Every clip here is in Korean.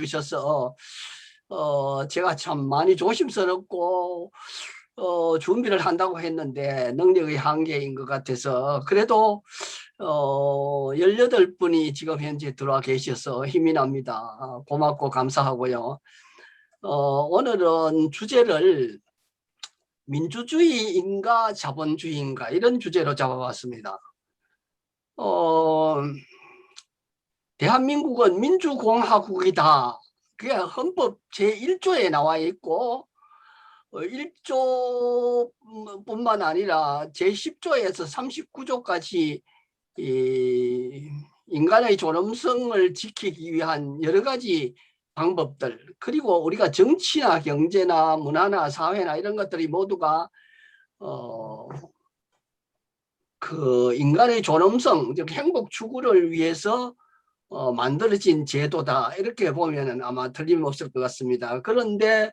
주셔서 제가 참 많이 조심스럽고 준비를 한다고 했는데 능력의 한계인 것 같아서 그래도 18분이 지금 현재 들어와 계셔서 힘이 납니다. 고맙고 감사하고요. 오늘은 주제를 민주주의인가 자본주의인가 이런 주제로 잡아봤습니다. 대한민국은 민주공화국이다. 그게 헌법 제1조에 나와 있고 1조뿐만 아니라 제10조에서 39조까지 인간의 존엄성을 지키기 위한 여러 가지 방법들, 그리고 우리가 정치나 경제나 문화나 사회나 이런 것들이 모두가 그 인간의 존엄성, 즉 행복 추구를 위해서 만들어진 제도다, 이렇게 보면은 아마 틀림없을 것 같습니다. 그런데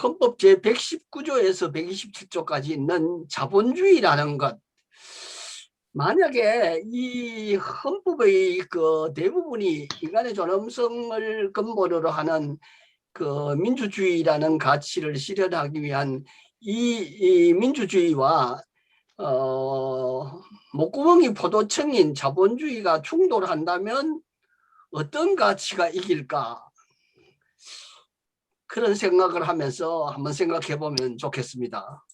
헌법 제119조에서 127조까지 있는 자본주의라는 것, 만약에 이 헌법의 그 대부분이 인간의 존엄성을 근본으로 하는 그 민주주의라는 가치를 실현하기 위한 이 민주주의와 목구멍이 포도청인 자본주의가 충돌한다면 어떤 가치가 이길까? 그런 생각을 하면서 한번 생각해 보면 좋겠습니다.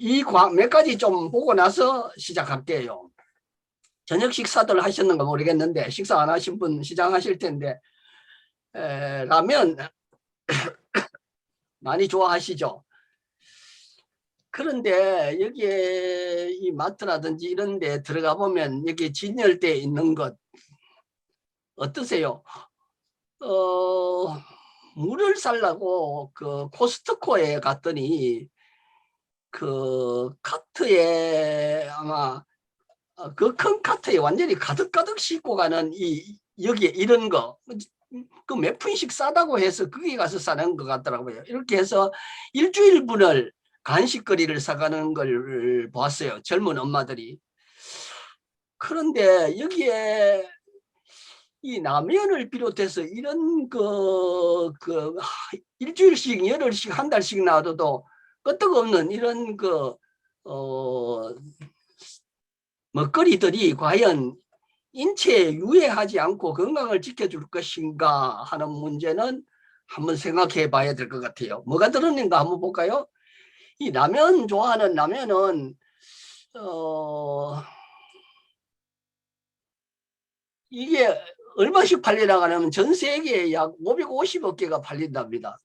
이 몇 가지 좀 보고 나서 시작할게요. 저녁 식사들 하셨는가 모르겠는데 식사 안 하신 분 시작하실 텐데 라면 많이 좋아하시죠? 그런데 여기에 이 마트라든지 이런 데 들어가 보면 여기 진열대에 있는 것 어떠세요? 물을 살라고 그 코스트코에 갔더니 그 카트에 아마 그 큰 카트에 완전히 가득가득 싣고 가는 여기에 이런 거 그 몇 푼씩 싸다고 해서 거기 가서 사는 것 같더라고요. 이렇게 해서 일주일분을 간식거리를 사가는 걸 보았어요. 젊은 엄마들이. 그런데 여기에 이 라면을 비롯해서 이런 일주일씩, 열흘씩, 한 달씩 놔둬도 끄떡없는 이런 먹거리들이 과연 인체에 유해하지 않고 건강을 지켜줄 것인가 하는 문제는 한번 생각해 봐야 될 것 같아요. 뭐가 들었는가 한번 볼까요? 이 라면 좋아하는 라면은 이게 얼마씩 팔리나 하면 전 세계에 약 550억 개가 팔린답니다.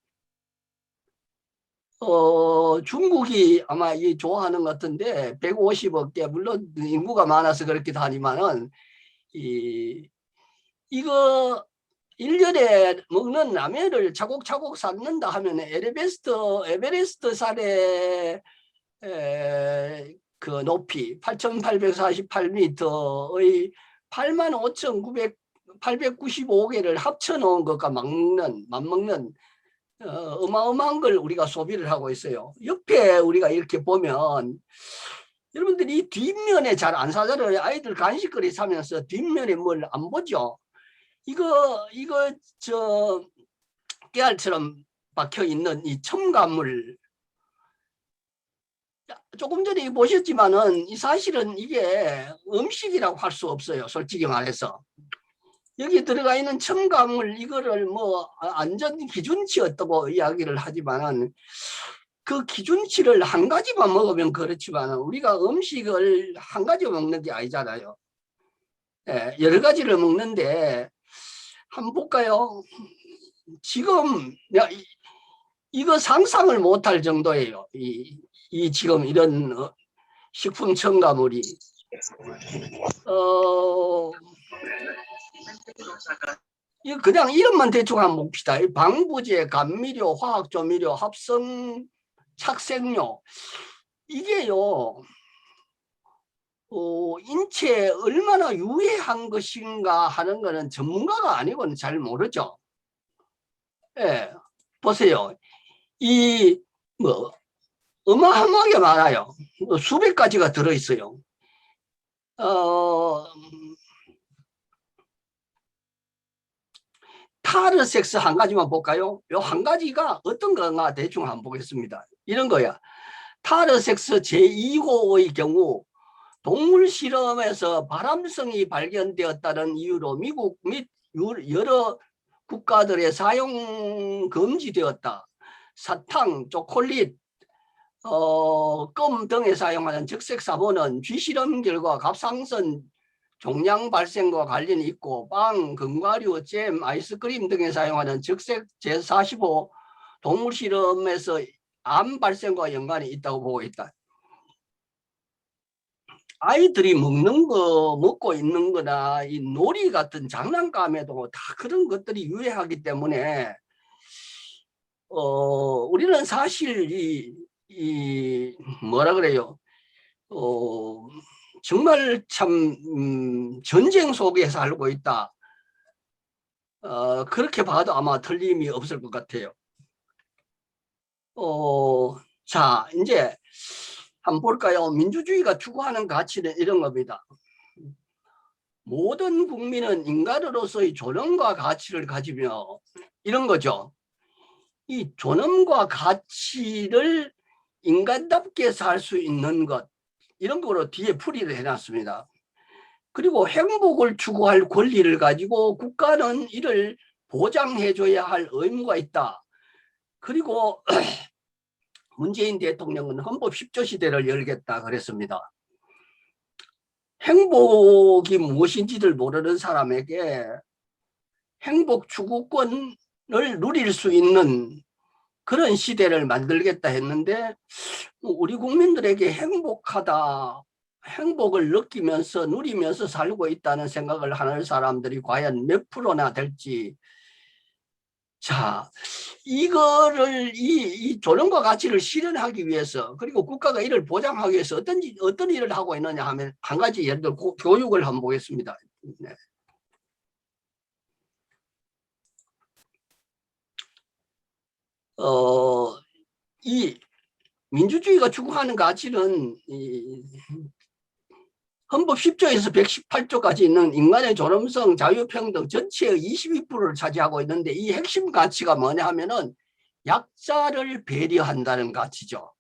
중국이 아마 이 좋아하는 것 같은데 150억 개, 물론 인구가 많아서 그렇기도 하지만은 이거 1년에 먹는 라면을 차곡차곡 쌓는다 하면 에베레스트 산의 그 높이 8,848m의 85,895개를 합쳐놓은 것과 맞먹는 어마어마한 걸 우리가 소비를 하고 있어요. 옆에 우리가 이렇게 보면 여러분들이 뒷면에 잘 안 사잖아요. 아이들 간식거리 사면서 뒷면에 뭘 안 보죠. 이거 깨알처럼 박혀 있는 이 첨가물, 조금 전에 보셨지만은 사실은 이게 음식이라고 할 수 없어요. 솔직히 말해서. 여기 들어가 있는 첨가물 이거를 뭐 안전 기준치 어떻고 이야기를 하지만은 그 기준치를 한 가지만 먹으면 그렇지만 우리가 음식을 한 가지 먹는 게 아니잖아요. 여러 가지를 먹는데 한번 볼까요? 지금 이거 상상을 못할 정도예요. 지금 이런 식품 첨가물이 이거 그냥 이름만 대충 한번 봅시다. 방부제, 감미료, 화학조미료, 합성 착색료, 이게요 인체에 얼마나 유해한 것인가 하는 거는 전문가가 아니고는 잘 모르죠. 예, 보세요. 뭐 어마어마하게 많아요. 수백 가지가 들어있어요. 타르 섹스 한 가지만 볼까요? 요 한 가지가 어떤 건가 대충 한번 보겠습니다. 이런 거야. 타르 섹스 제2호의 경우 동물 실험에서 발암성이 발견되었다는 이유로 미국 및 여러 국가들의 사용 금지되었다. 사탕, 초콜릿, 껌 등에 사용하는 적색사본은 쥐실험 결과 갑상선 종양 발생과 관련이 있고 빵, 견과류, 잼, 아이스크림 등에 사용하는 적색 제45 동물 실험에서 암 발생과 연관이 있다고 보고 있다. 아이들이 먹는 거, 먹고 있는 거나 이 놀이 같은 장난감에도 다 그런 것들이 유해하기 때문에 우리는 사실 이 뭐라 그래요? 정말 참 전쟁 속에 살고 있다. 그렇게 봐도 아마 틀림이 없을 것 같아요. 자, 이제 한번 볼까요? 민주주의가 추구하는 가치는 이런 겁니다. 모든 국민은 인간으로서의 존엄과 가치를 가지며 이런 거죠. 이 존엄과 가치를 인간답게 살 수 있는 것, 이런 거로 뒤에 풀이를 해놨습니다. 그리고 행복을 추구할 권리를 가지고 국가는 이를 보장해줘야 할 의무가 있다. 그리고 문재인 대통령은 헌법 10조 시대를 열겠다 그랬습니다. 행복이 무엇인지를 모르는 사람에게 행복 추구권을 누릴 수 있는 그런 시대를 만들겠다 했는데 우리 국민들에게 행복하다, 행복을 느끼면서 누리면서 살고 있다는 생각을 하는 사람들이 과연 몇 프로나 될지. 자, 이거를 이 존엄과 가치를 실현하기 위해서 그리고 국가가 이를 보장하기 위해서 어떤 일을 하고 있느냐 하면 한 가지 예를 들어 교육을 한번 보겠습니다. 네. 이 민주주의가 추구하는 가치는 헌법 10조에서 118조까지 있는 인간의 존엄성, 자유평등 전체의 22%를 차지하고 있는데 이 핵심 가치가 뭐냐 하면은 약자를 배려한다는 가치죠.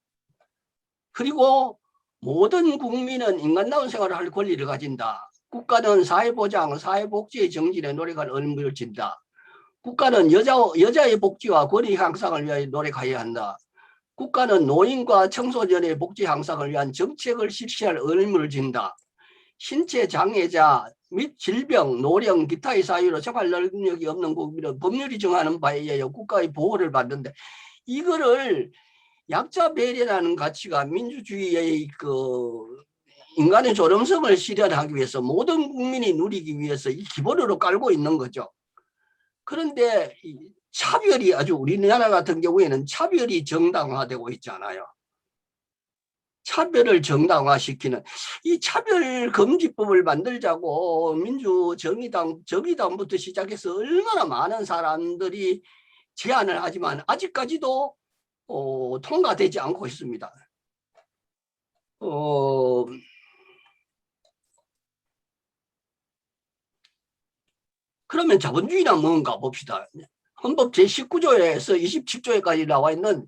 그리고 모든 국민은 인간다운 생활을 할 권리를 가진다. 국가는 사회보장, 사회복지의 정진에 노력할 의무를 진다. 국가는 여자의 복지와 권리 향상을 위하여 노력해야 한다. 국가는 노인과 청소년의 복지 향상을 위한 정책을 실시할 의무를 진다. 신체 장애자 및 질병, 노령, 기타의 사유로 생활 능력이 없는 국민은 법률이 정하는 바에 의하여 국가의 보호를 받는데 이거를 약자 배려라는 가치가 민주주의의 그 인간의 존엄성을 실현하기 위해서 모든 국민이 누리기 위해서 이 기본으로 깔고 있는 거죠. 그런데 차별이 아주 우리나라 같은 경우에는 차별이 정당화되고 있잖아요. 차별을 정당화시키는 이 차별금지법을 만들자고 정의당부터 시작해서 얼마나 많은 사람들이 제안을 하지만 아직까지도 통과되지 않고 있습니다. 그러면 자본주의란 뭔가 봅시다. 헌법 제19조에서 27조에까지 나와 있는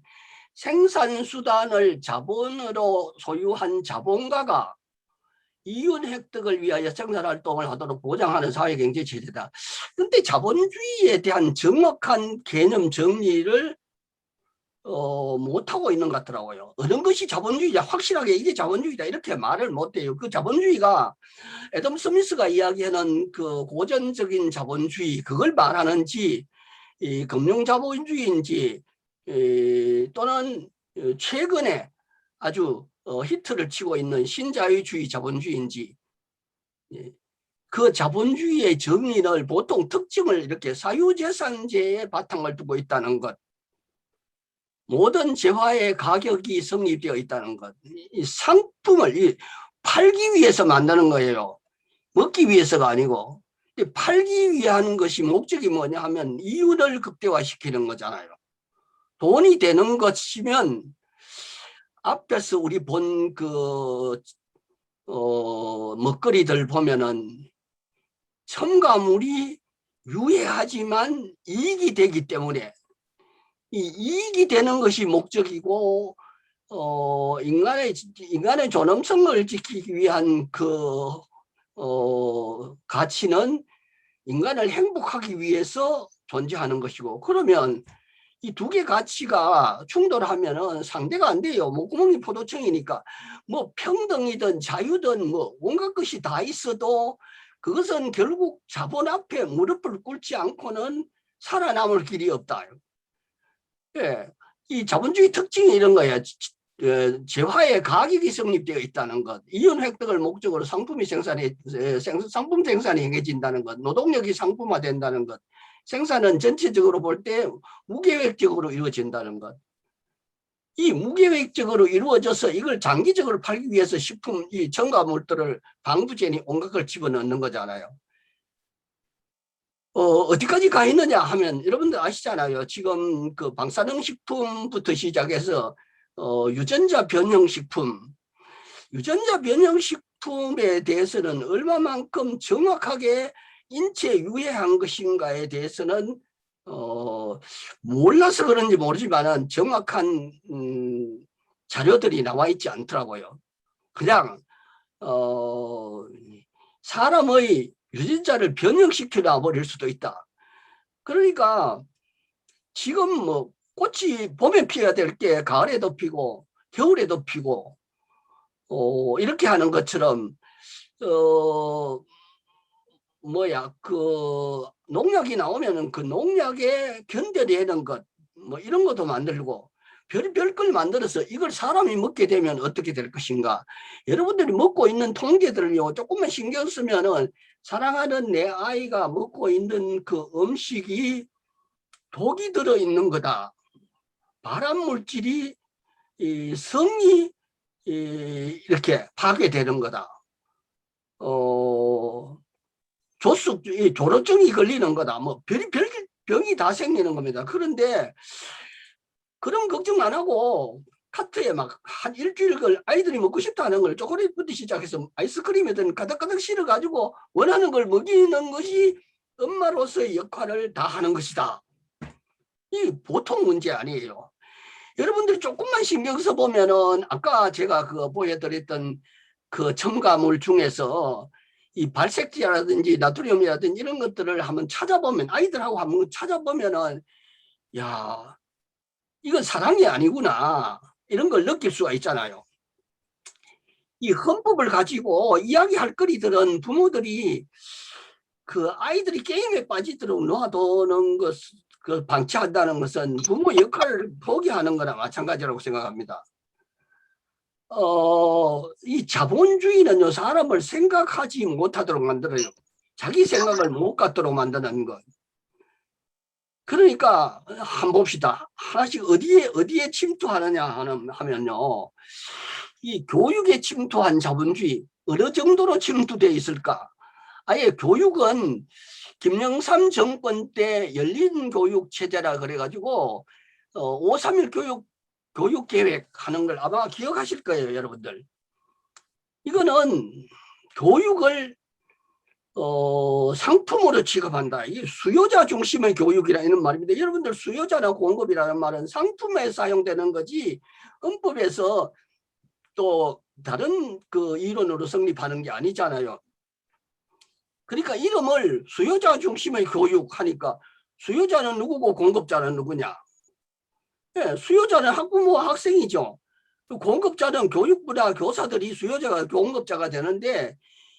생산수단을 자본으로 소유한 자본가가 이윤 획득을 위하여 생산활동을 하도록 보장하는 사회경제체제다. 그런데 자본주의에 대한 정확한 개념 정리를 못하고 있는 것 같더라고요. 어느 것이 자본주의냐, 확실하게 이게 자본주의다 이렇게 말을 못해요. 그 자본주의가 애덤 스미스가 이야기하는 그 고전적인 자본주의 그걸 말하는지 이 금융자본주의인지 또는 최근에 아주 히트를 치고 있는 신자유주의 자본주의인지 그 자본주의의 정의를 보통 특징을 이렇게 사유재산제의 바탕을 두고 있다는 것, 모든 재화의 가격이 성립되어 있다는 것, 이 상품을 팔기 위해서 만드는 거예요. 먹기 위해서가 아니고 팔기 위한 것이 목적이 뭐냐 하면 이윤을 극대화시키는 거잖아요. 돈이 되는 것이면 앞에서 우리 본 그 먹거리들 보면은 첨가물이 유해하지만 이익이 되기 때문에 이 이익이 되는 것이 목적이고 인간의 존엄성을 지키기 위한 그 가치는 인간을 행복하기 위해서 존재하는 것이고, 그러면 이 두 개 가치가 충돌하면은 상대가 안 돼요. 목구멍이 포도청이니까 뭐 평등이든 자유든 뭐 온갖 것이 다 있어도 그것은 결국 자본 앞에 무릎을 꿇지 않고는 살아남을 길이 없다. 예, 이 자본주의 특징이 이런 거예요. 재화의 가격이 성립되어 있다는 것, 이윤 획득을 목적으로 상품 생산이 행해진다는 것, 노동력이 상품화된다는 것, 생산은 전체적으로 볼 때 무계획적으로 이루어진다는 것. 이 무계획적으로 이루어져서 이걸 장기적으로 팔기 위해서 식품, 이 첨가물들을 방부제니 온갖 걸 집어넣는 거잖아요. 어디까지 가 있느냐 하면 여러분들 아시잖아요. 지금 그 방사능식품부터 시작해서 유전자 변형식품, 유전자 변형식품에 대해서는 얼마만큼 정확하게 인체에 유해한 것인가에 대해서는 몰라서 그런지 모르지만은 정확한 자료들이 나와 있지 않더라고요. 그냥 사람의 유전자를 변형시켜 놔버릴 수도 있다. 그러니까 지금 뭐 꽃이 봄에 피어야 될 게 가을에도 피고 겨울에도 피고 이렇게 하는 것처럼 그 농약이 나오면은 그 농약에 견뎌내는 것 뭐 이런 것도 만들고 별별 걸 만들어서 이걸 사람이 먹게 되면 어떻게 될 것인가. 여러분들이 먹고 있는 통계들을요 조금만 신경 쓰면은 사랑하는 내 아이가 먹고 있는 그 음식이 독이 들어있는 거다. 발암물질이 성이 이렇게 파괴되는 거다. 조로증이 걸리는 거다. 뭐 병이 다 생기는 겁니다. 그런데 그런 걱정 안 하고 카트에 막 한 일주일 걸 아이들이 먹고 싶다는 걸 초콜릿부터 시작해서 아이스크림이든 가득가득 실어가지고 원하는 걸 먹이는 것이 엄마로서의 역할을 다 하는 것이다. 이 보통 문제 아니에요. 여러분들이 조금만 신경 써보면은 아까 제가 그 보여드렸던 그 첨가물 중에서 이 발색제라든지 나트륨이라든지 이런 것들을 한번 찾아보면, 아이들하고 한번 찾아보면은 야, 이건 사랑이 아니구나 이런 걸 느낄 수가 있잖아요. 이 헌법을 가지고 이야기할 거리들은 부모들이 그 아이들이 게임에 빠지도록 놓아두는 것, 그 방치한다는 것은 부모 역할을 포기하는 거나 마찬가지라고 생각합니다. 이 자본주의는요, 사람을 생각하지 못하도록 만들어요. 자기 생각을 못 갖도록 만드는 것. 그러니까 한번 봅시다. 하나씩 어디에 침투하느냐 하면요, 이 교육에 침투한 자본주의 어느 정도로 침투되어 있을까? 아예 교육은 김영삼 정권 때 열린 교육 체제라 그래가지고 531 교육 계획 하는 걸 아마 기억하실 거예요, 여러분들. 이거는 교육을 상품으로 취급한다. 이게 수요자 중심의 교육이라는 말입니다. 여러분들 수요자나 공급이라는 말은 상품에 사용되는 거지 헌법에서 또 다른 그 이론으로 성립하는 게 아니잖아요. 그러니까 이름을 수요자 중심의 교육 하니까 수요자는 누구고 공급자는 누구냐? 네, 수요자는 학부모와 학생이죠. 공급자는 교육부나 교사들이 수요자가 공급자가 되는데,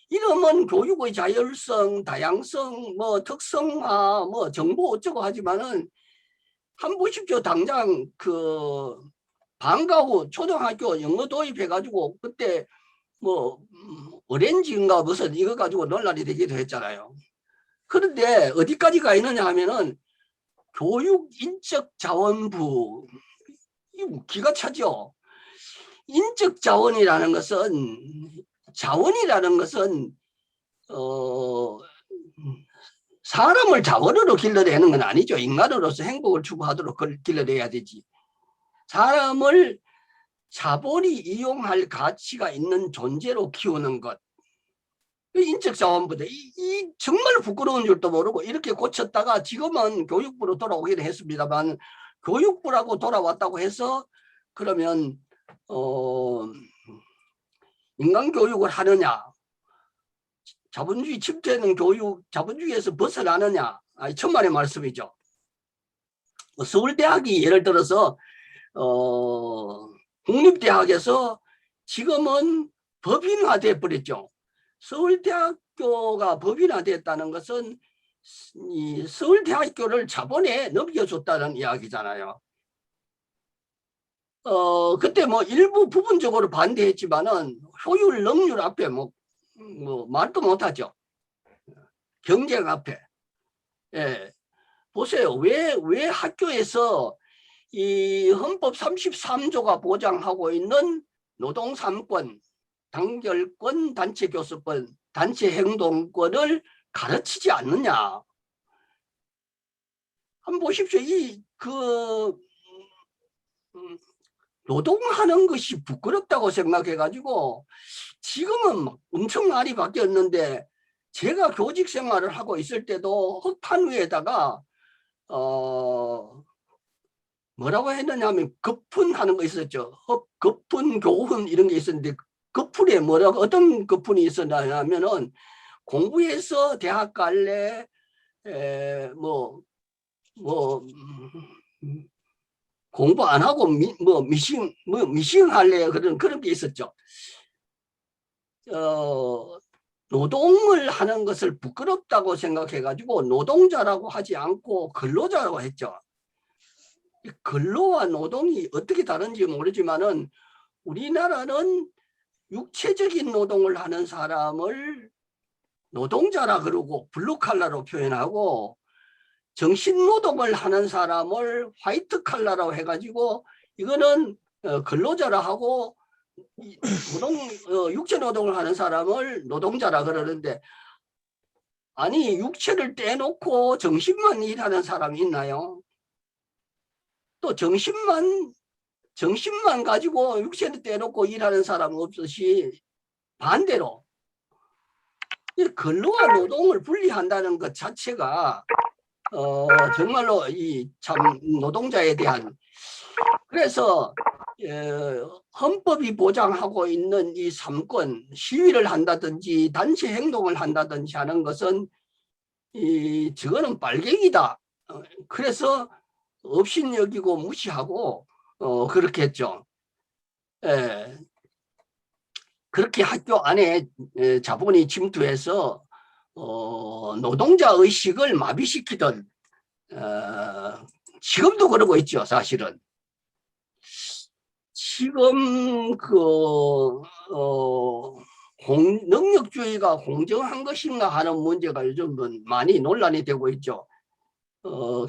이름은 교육의 자율성, 다양성, 뭐 특성화, 뭐 정보 어쩌고 하지만은 한 보십시오. 당장 그 방과 후 초등학교 영어 도입해가지고 그때 뭐 오렌지인가 무슨 이거 가지고 논란이 되기도 했잖아요. 그런데 어디까지 가 있느냐 하면은 교육인적자원부, 기가 차죠. 인적자원이라는 것은, 자원이라는 것은 사람을 자원으로 길러내는 건 아니죠. 인간으로서 행복을 추구하도록 길러내야 되지. 사람을 자본이 이용할 가치가 있는 존재로 키우는 것. 인적자원부대 이 정말 부끄러운 줄도 모르고 이렇게 고쳤다가 지금은 교육부로 돌아오기는 했습니다만 교육부라고 돌아왔다고 해서 그러면 인간교육을 하느냐, 자본주의 침투하는 교육, 자본주의에서 벗어나느냐, 천만의 말씀이죠. 서울대학이 예를 들어서 국립대학에서 지금은 법인화돼 버렸죠. 서울대학교가 법인화됐다는 것은 이 서울대학교를 자본에 넘겨줬다는 이야기잖아요. 그때 뭐 일부 부분적으로 반대했지만은 효율, 능률 앞에 뭐 말도 못하죠. 경쟁 앞에. 예. 보세요. 왜 학교에서 이 헌법 33조가 보장하고 있는 노동 3권, 단결권, 단체 교섭권, 단체 행동권을 가르치지 않느냐. 한번 보십시오. 노동하는 것이 부끄럽다고 생각해가지고 지금은 막 엄청 많이 바뀌었는데 제가 교직 생활을 하고 있을 때도 흙판 위에다가 뭐라고 했느냐 하면 거푼하는 거 있었죠. 거푼, 교훈 이런 게 있었는데 거푼에 뭐라고 어떤 거푼이 있었냐 하면은 공부해서 대학 갈래 공부 안 하고 미싱 할래 그런 게 있었죠. 노동을 하는 것을 부끄럽다고 생각해가지고 노동자라고 하지 않고 근로자라고 했죠. 근로와 노동이 어떻게 다른지 모르지만은 우리나라는 육체적인 노동을 하는 사람을 노동자라 그러고 블루칼라로 표현하고 정신노동을 하는 사람을 화이트 칼라라고 해가지고 이거는 근로자라 하고 육체노동을 하는 사람을 노동자라 그러는데 아니 육체를 떼놓고 정신만 일하는 사람이 있나요? 또 정신만 가지고 육체를 떼놓고 일하는 사람은 없듯이 반대로 근로와 노동을 분리한다는 것 자체가 정말로 이 참 노동자에 대한 그래서 헌법이 보장하고 있는 이 3권 시위를 한다든지 단체 행동을 한다든지 하는 것은 저거는 빨갱이다. 그래서 업신여기고 무시하고 그렇게 했죠. 그렇게 학교 안에 자본이 침투해서 노동자 의식을 마비시키던 지금도 그러고 있죠. 사실은 지금 능력주의가 공정한 것인가 하는 문제가 요즘은 많이 논란이 되고 있죠.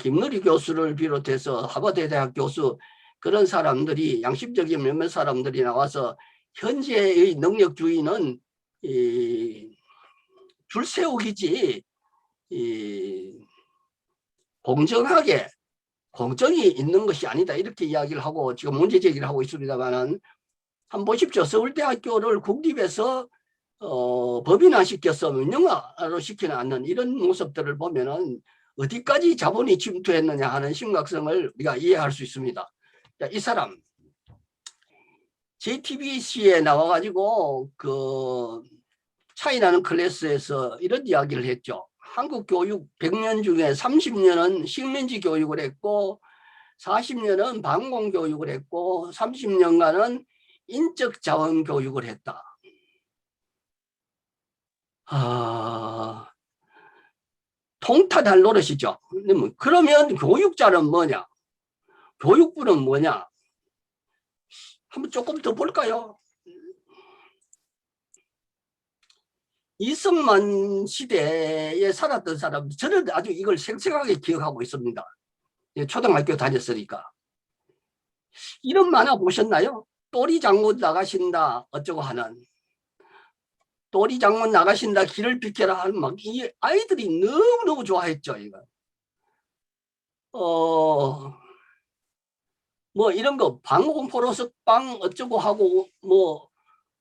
김누리 교수를 비롯해서 하버드 대학 교수 그런 사람들이 양심적인 몇몇 사람들이 나와서 현재의 능력주의는 줄 세우기지 공정하게 공정이 있는 것이 아니다 이렇게 이야기를 하고 지금 문제 제기를 하고 있습니다만은 한번 보십시오. 서울대학교를 국립에서 법인화시켜서 민영화로 시켜놨는 이런 모습들을 보면은 어디까지 자본이 침투했느냐 하는 심각성을 우리가 이해할 수 있습니다. 자, 이 사람 JTBC에 나와가지고 그 차이나는 클래스에서 이런 이야기를 했죠. 한국 교육 100년 중에 30년은 식민지 교육을 했고 40년은 반공 교육을 했고 30년간은 인적 자원 교육을 했다. 통탄할 노릇이죠. 그러면 교육자는 뭐냐? 교육부는 뭐냐? 한번 조금 더 볼까요? 이승만 시대에 살았던 사람, 저는 아주 이걸 생생하게 기억하고 있습니다. 초등학교 다녔으니까. 이런 만화 보셨나요? 또리 장군 나가신다 어쩌고 하는. 또리 장군 나가신다 길을 비켜라 하는 막 이 아이들이 너무너무 좋아했죠. 이거. 뭐 이런 거 방공포로 석방 어쩌고 하고 뭐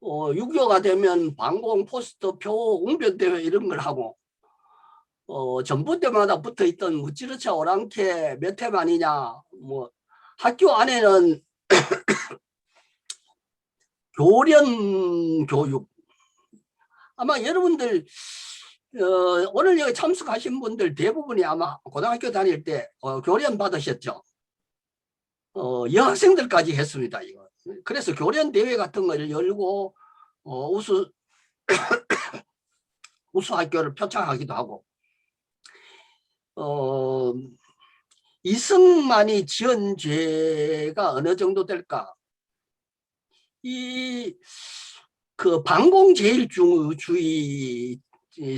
6.25가 되면 방공, 포스터, 표, 웅변대회 이런 걸 하고 전봇대마다 붙어있던 무찌르차 오랑캐 몇 회 만이냐. 뭐 학교 안에는 교련 교육. 아마 여러분들 오늘 여기 참석하신 분들 대부분이 아마 고등학교 다닐 때 교련 받으셨죠. 여학생들까지 했습니다. 이거. 그래서 교련 대회 같은 걸 열고 우수 학교를 표창하기도 하고. 이승만이 지은 죄가 어느 정도 될까? 그 반공제일주의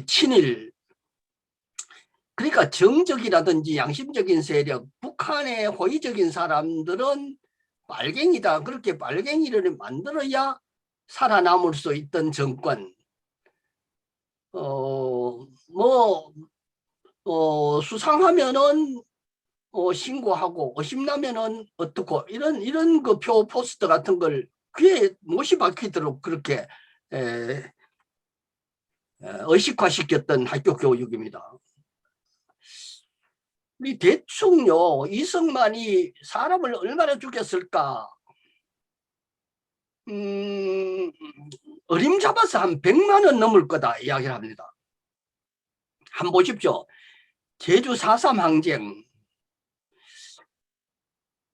친일, 그러니까 정적이라든지 양심적인 세력, 북한의 호의적인 사람들은 빨갱이다. 그렇게 빨갱이를 만들어야 살아남을 수 있던 정권. 수상하면은 신고하고 의심나면은 어떻고 이런 그 표 포스터 같은 걸 귀에 못이 박히도록 그렇게 의식화시켰던 학교 교육입니다. 우리 대충요, 이승만이 사람을 얼마나 죽였을까? 어림잡아서 한 100만 원 넘을 거다 이야기를 합니다. 한번 보십시오. 제주 4.3 항쟁.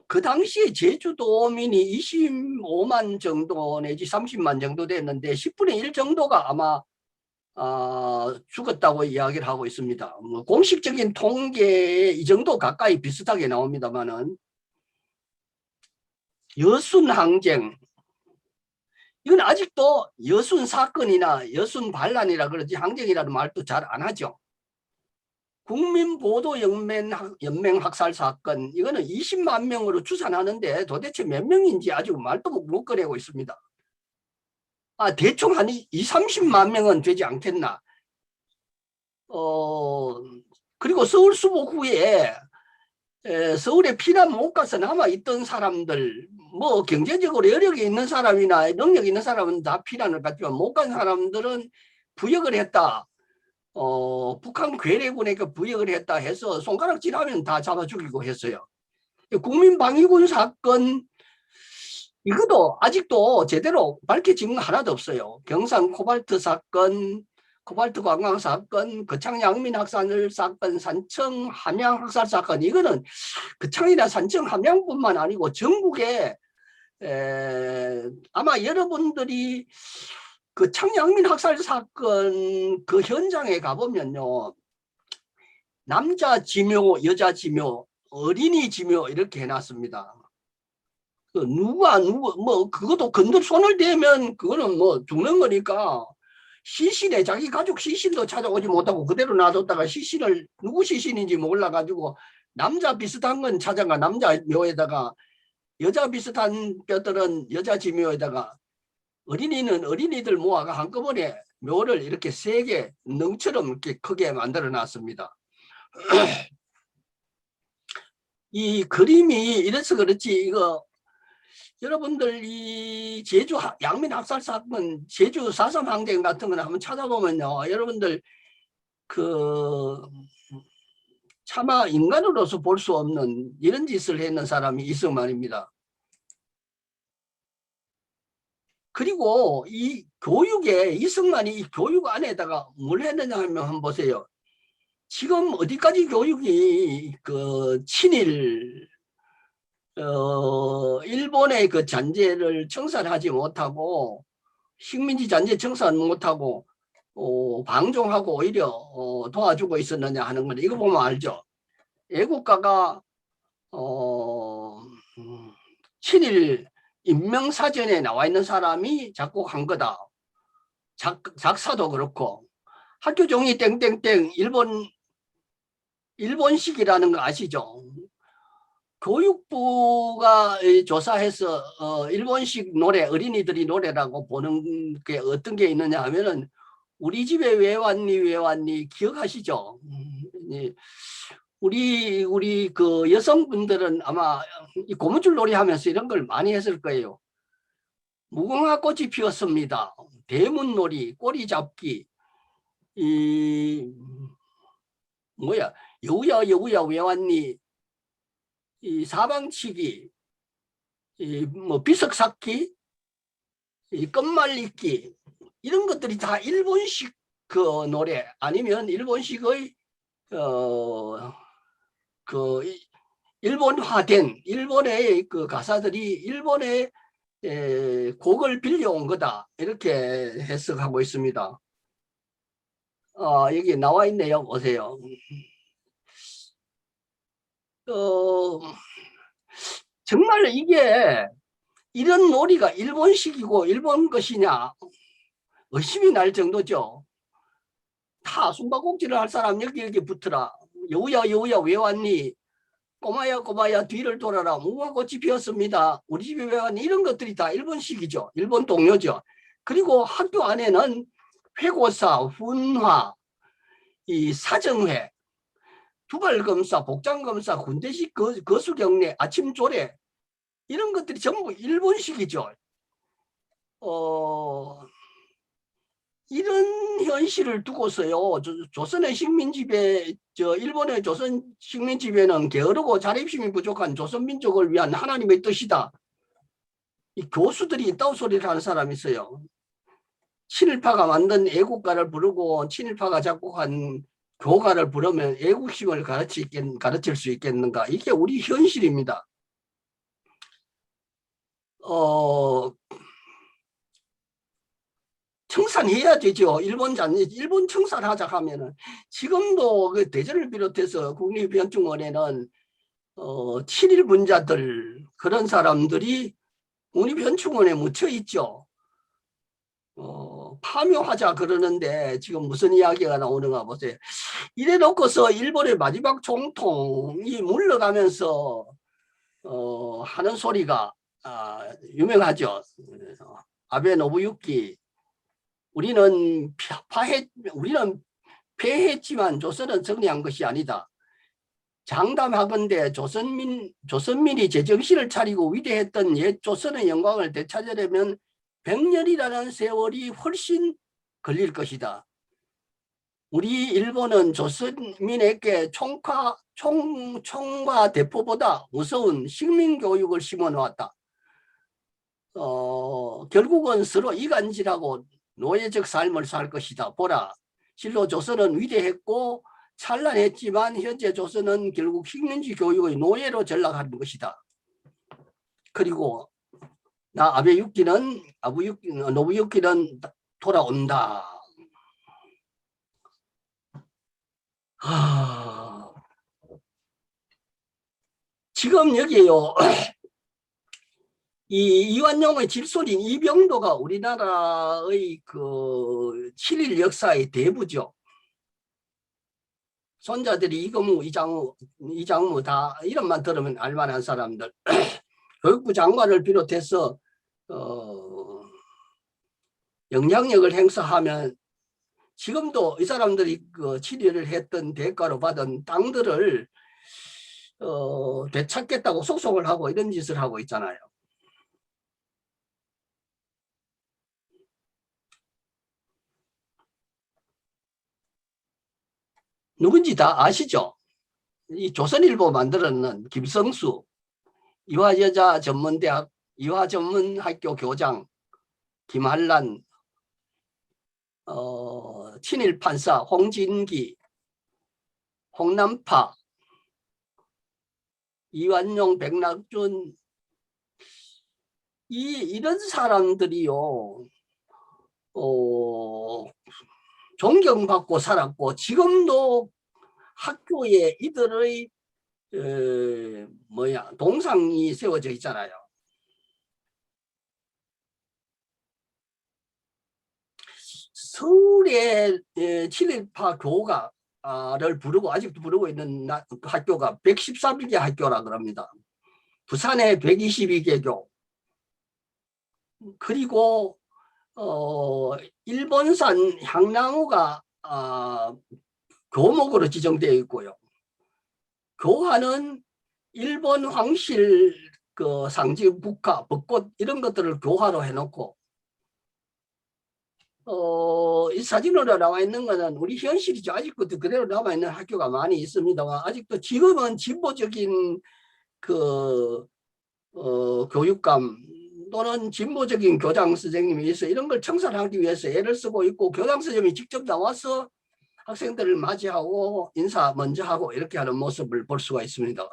그 당시에 제주도민이 25만 정도 내지 30만 정도 됐는데 10분의 1 정도가 아마 죽었다고 이야기를 하고 있습니다. 뭐 공식적인 통계에 이 정도 가까이 비슷하게 나옵니다만은, 여순 항쟁, 이건 아직도 여순 사건이나 여순 반란이라 그러지 항쟁이라는 말도 잘 안 하죠. 국민보도연맹 학살 사건, 이거는 20만 명으로 추산하는데 도대체 몇 명인지 아직 말도 못 꺼내고 있습니다. 대충 한 30만 명은 되지 않겠나. 그리고 서울 수복 후에 서울에 피난 못 가서 남아있던 사람들, 뭐 경제적으로 여력이 있는 사람이나 능력 있는 사람은 다 피난을 갔지만 못 간 사람들은 부역을 했다. 북한 괴뢰군에게 부역을 했다 해서 손가락질하면 다 잡아 죽이고 했어요. 국민방위군 사건, 이것도 아직도 제대로 밝혀진 건 하나도 없어요. 경산 코발트 사건, 코발트 관광 사건, 거창 양민 학살 사건, 산청 함양 학살 사건, 이거는 거창이나 산청 함양뿐만 아니고 전국에 아마 여러분들이 그 창양민 학살 사건 그 현장에 가보면요, 남자 지묘, 여자 지묘, 어린이 지묘 이렇게 해놨습니다. 누가 뭐 그것도 손을 대면 그거는 뭐 죽는 거니까, 시신에 자기 가족 시신도 찾아오지 못하고 그대로 놔뒀다가 시신을 누구 시신인지 몰라가지고 남자 비슷한 건 찾아가 남자 묘에다가, 여자 비슷한 뼈들은 여자 지묘에다가, 어린이는 어린이들 모아가 한꺼번에 묘를 이렇게 3개 능처럼 이렇게 크게 만들어 놨습니다. 이 그림이 이래서 그렇지, 이거 여러분들 이 제주 양민 학살 사건, 제주 4.3 항쟁 같은 거 한번 찾아보면요, 여러분들 그 차마 인간으로서 볼 수 없는 이런 짓을 했는 사람이 이승만입니다. 그리고 이 교육에, 이승만이 이 교육 안에다가 뭘 했느냐 하면 한번 보세요. 지금 어디까지 교육이 그 친일, 일본의 그 잔재를 청산하지 못하고, 식민지 잔재 청산 못하고 방종하고 오히려 도와주고 있었느냐 하는 건, 이거 보면 알죠. 애국가가 친일 인명사전에 나와 있는 사람이 작곡한 거다. 작사도 그렇고, 학교 종이 땡땡땡 일본식이라는 거 아시죠? 교육부가 조사해서 일본식 노래, 어린이들이 노래라고 보는 게 어떤 게 있느냐 하면은, 우리 집에 왜 왔니 기억하시죠? 우리 그 여성분들은 아마 이 고무줄 놀이 하면서 이런 걸 많이 했을 거예요. 무궁화 꽃이 피었습니다. 대문놀이, 꼬리잡기, 이 뭐야, 여우야 여우야 왜 왔니? 이 사방치기, 이 뭐 비석삭기, 이 끝말잇기, 이런 것들이 다 일본식 그 노래 아니면 일본식의 그 일본화된 일본의 그 가사들이 일본의 곡을 빌려온 거다, 이렇게 해석하고 있습니다. 여기 나와 있네요. 보세요. 정말 이게 이런 놀이가 일본식이고 일본 것이냐 의심이 날 정도죠. 다 숨바꼭질을 할 사람 여기 붙어라. 여우야 여우야 왜 왔니? 꼬마야 꼬마야 뒤를 돌아라. 무궁화꽃이 피었습니다. 우리 집에 왜 왔니? 이런 것들이 다 일본식이죠. 일본 동요죠. 그리고 학교 안에는 회고사, 훈화, 이 사정회, 두발검사, 복장검사, 군대식 거수경례, 아침조례, 이런 것들이 전부 일본식이죠. 이런 현실을 두고서요, 조선의 식민지배, 일본의 조선 식민지배는 게으르고 자립심이 부족한 조선민족을 위한 하나님의 뜻이다. 이 교수들이 있다고 소리를 하는 사람이 있어요. 친일파가 만든 애국가를 부르고 친일파가 작곡한 교가를 부르면 애국심을 가르칠 수 있겠는가? 이게 우리 현실입니다. 청산해야 되죠. 일본 청산하자 하면은 지금도 그 대전을 비롯해서 국립현충원에는 친일분자들 그런 사람들이 국립현충원에 묻혀 있죠. 파묘하자 그러는데 지금 무슨 이야기가 나오는가 보세요. 이래 놓고서 일본의 마지막 총통이 물러가면서 하는 소리가 유명하죠. 아베 노부유키, 우리는 패했지만 조선은 승리한 것이 아니다. 장담하건대 조선민이 제정신을 차리고 위대했던 옛 조선의 영광을 되찾으려면 100년이라는 세월이 훨씬 걸릴 것이다. 우리 일본은 조선민에게 총과 대포보다 무서운 식민교육을 심어놓았다. 결국은 서로 이간질하고 노예적 삶을 살 것이다. 보라, 실로 조선은 위대했고 찬란했지만 현재 조선은 결국 식민지 교육의 노예로 전락하는 것이다. 그리고 노부유키는 돌아온다. 지금 여기에요. 이 이완용의 질소린 이병도가 우리나라의 그 친일 역사의 대부죠. 손자들이 이금우, 이장무 다 이름만 들으면 알만한 사람들. 교육부 장관을 비롯해서 영향력을 행사하면 지금도 이 사람들이 그 친일을 했던 대가로 받은 땅들을 되찾겠다고 소송을 하고 이런 짓을 하고 있잖아요. 누군지 다 아시죠? 이 조선일보 만들었는 김성수, 이화전문대학 이화전문학교 교장, 김한란, 친일판사 홍진기, 홍남파, 이완용, 백낙준, 이런 사람들이요, 존경받고 살았고 지금도 학교에 이들의 동상이 세워져 있잖아요. 서울의 친일파 교가를 부르고 아직도 부르고 있는 학교가 113개 학교라 그럽니다. 부산에 122개교, 그리고 일본산 향나무가 교목으로 지정되어 있고요. 교화는 일본 황실 그 상지 국화, 벚꽃 이런 것들을 교화로 해놓고 이 사진으로 나와 있는 거는 우리 현실이죠. 아직도 그대로 남아 있는 학교가 많이 있습니다만 아직도 지금은 진보적인 그 교육감 또는 진보적인 교장 선생님이 있어 이런 걸 청산하기 위해서 애를 쓰고 있고 교장 선생님이 직접 나와서 학생들을 맞이하고 인사 먼저 하고 이렇게 하는 모습을 볼 수가 있습니다.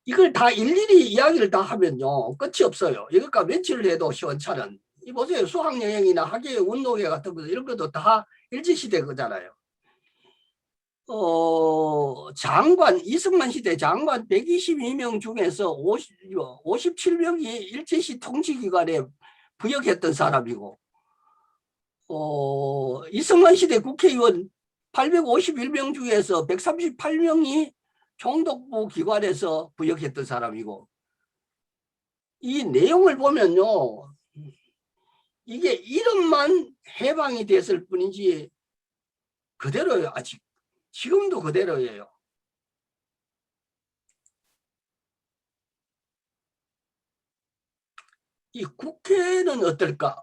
이걸 다 일일이 이야기를 다 하면요 끝이 없어요. 이것과 며칠을 해도 시원찮은. 이 보세요. 수학여행이나 학예 운동회 같은 거 이런 것도 다 일제시대 거잖아요. 장관 이승만 시대 장관 122명 중에서 57명이 일제시 통치기관에 부역했던 사람이고 이승만 시대 국회의원 851명 중에서 138명이 총독부 기관에서 부역했던 사람이고 이 내용을 보면요 이게 이름만 해방이 됐을 뿐이지 그대로예요. 아직 지금도 그대로예요. 이 국회는 어떨까?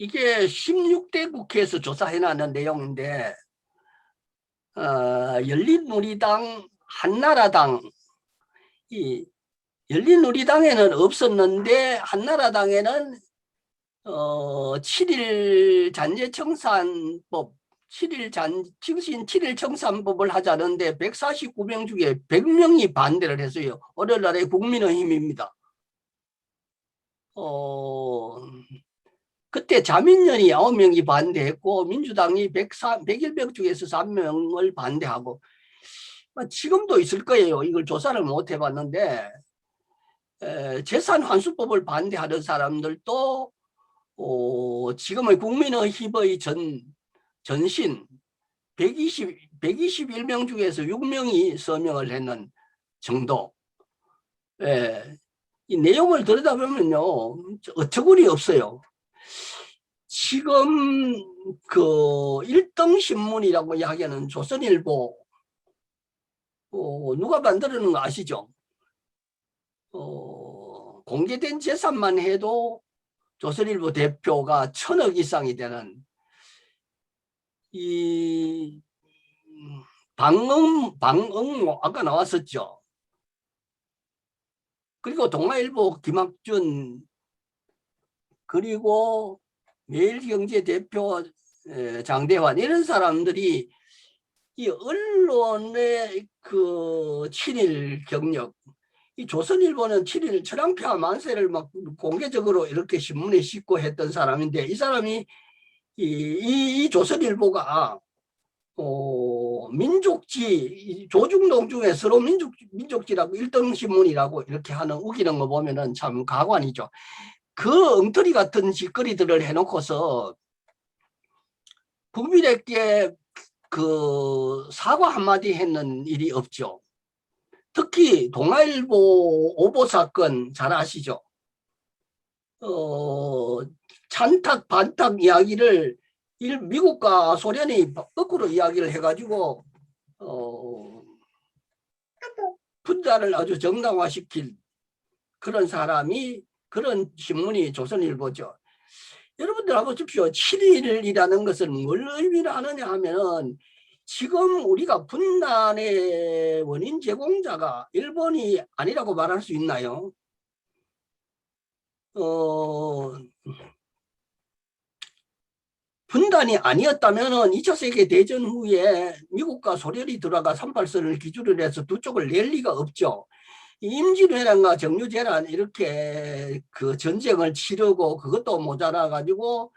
이게 16대 국회에서 조사해놨는 내용인데 열린우리당, 한나라당 이 열린우리당에는 없었는데 한나라당에는 7일 잔재청산법 7일 증신 7일 청산법을 하자는데 149명 중에 100명이 반대를 했어요. 오늘날의 국민의힘입니다. 그때 자민련이 9명이 반대했고 민주당이 101명 중에서 3명을 반대하고 지금도 있을 거예요. 이걸 조사를 못 해봤는데 재산환수법을 반대하는 사람들도 지금의 국민의힘의 전신 121명 중에서 6명이 서명을 했는 정도. 이 내용을 들여다보면요 어처구니 없어요. 지금 그 1등 신문이라고 이야기하는 조선일보 누가 만들어놓은 거 아시죠? 공개된 재산만 해도 조선일보 대표가 1000억 이상이 되는 이 방응모 아까 나왔었죠. 그리고 동아일보 김학준 그리고 매일경제 대표 장대환 이런 사람들이 이 언론의 그 친일 경력 이 조선일보는 친일 천황폐하 만세를 막 공개적으로 이렇게 신문에 싣고 했던 사람인데 이 사람이 이 조선일보가 민족지 조중동 중에 서로 민족지라고 1등 신문이라고 이렇게 하는 우기는 거 보면은 참 가관이죠. 그 엉터리 같은 짓거리들을 해놓고서 국민에게 그 사과 한마디 했는 일이 없죠. 특히 동아일보 오보 사건 잘 아시죠? 찬탁 반탁 이야기를 미국과 소련이 거꾸로 이야기를 해가지고 분단을 아주 정당화시킬 그런 사람이 그런 신문이 조선일보죠. 여러분들 한번 보십시오. 친일이라는 것은 뭘 의미를 하느냐 하면 지금 우리가 분단의 원인 제공자가 일본이 아니라고 말할 수 있나요? 분단이 아니었다면 2차 세계대전 후에 미국과 소련이 들어가 38선을 기준으로 해서 두 쪽을 낼 리가 없죠. 임진왜란과 정유재란 이렇게 그 전쟁을 치르고 그것도 모자라 가지고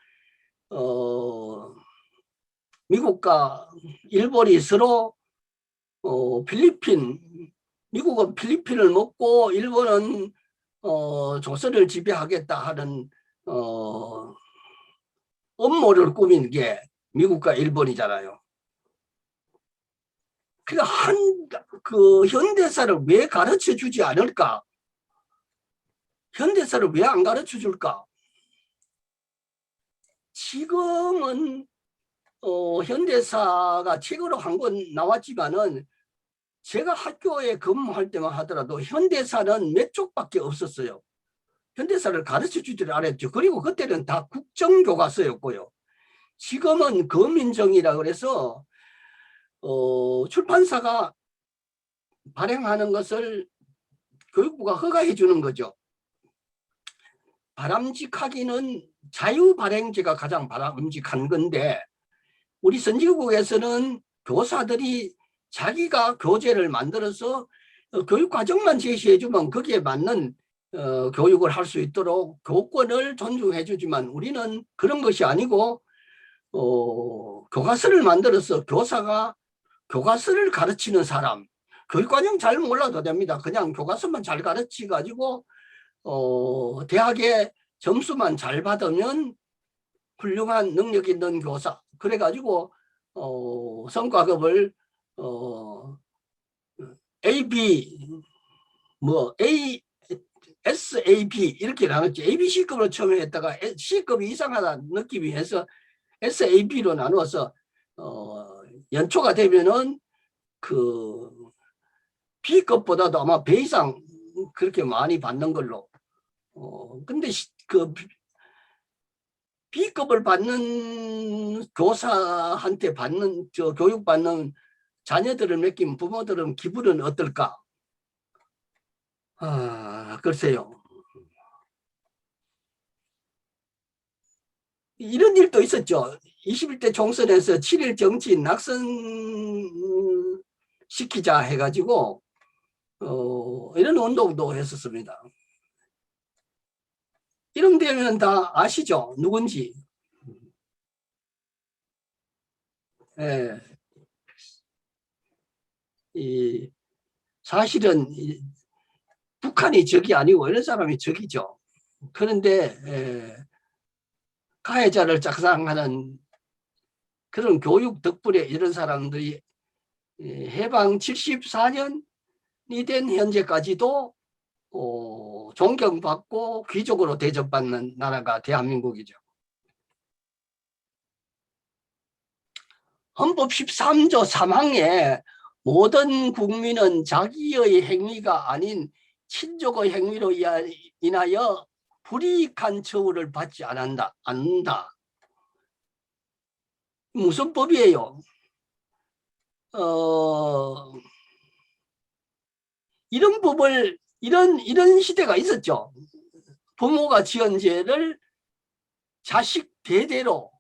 미국과 일본이 서로 미국은 필리핀을 먹고 일본은 조선을 지배하겠다 하는 음모를 꾸민 게 미국과 일본이잖아요. 그러니까 그 현대사를 왜 가르쳐 주지 않을까? 현대사를 왜 안 가르쳐 줄까? 지금은 현대사가 책으로 한 권 나왔지만은 제가 학교에 근무할 때만 하더라도 현대사는 몇 쪽밖에 없었어요. 현대사를 가르쳐 주지를 않았죠. 그리고 그때는 다 국정교과서였고요. 지금은 거민정이라 그래서 출판사가 발행하는 것을 교육부가 허가해 주는 거죠. 바람직하기는 자유발행제가 가장 바람직한 건데 우리 선진국에서는 교사들이 자기가 교재를 만들어서 교육과정만 제시해 주면 거기에 맞는 교육을 할 수 있도록 교권을 존중해 주지만 우리는 그런 것이 아니고 교과서를 만들어서 교사가 교과서를 가르치는 사람, 교육과정 잘 몰라도 됩니다. 그냥 교과서만 잘 가르치 가지고 대학에 점수만 잘 받으면 훌륭한 능력 있는 교사. 그래가지고 성과급을 AB 뭐 SAB 이렇게 나눴지. ABC급으로 처음에 했다가 C급이 이상하다 느끼기 위해서 SAB로 나누어서 연초가 되면은 그 B급보다도 아마 배 이상 그렇게 많이 받는 걸로. 근데 그 B급을 받는 교사한테 받는 교육받는 자녀들을 맡긴 부모들은 기분은 어떨까? 글쎄요. 이런 일도 있었죠. 21대 총선에서 7.1 정치인 낙선시키자 해가지고 이런 운동도 했었습니다. 이런 데면 다 아시죠? 누군지. 예. 사실은 북한이 적이 아니고 이런 사람이 적이죠. 그런데 가해자를 작성하는 그런 교육 덕분에 이런 사람들이 해방 74년이 된 현재까지도 존경받고 귀족으로 대접받는 나라가 대한민국이죠. 헌법 13조 3항에 모든 국민은 자기의 행위가 아닌 친족의 행위로 인하여 불이익한 처우를 받지 않는다. 무슨 법이에요? 이런 법을 이런 시대가 있었죠. 부모가 지은 죄를 자식 대대로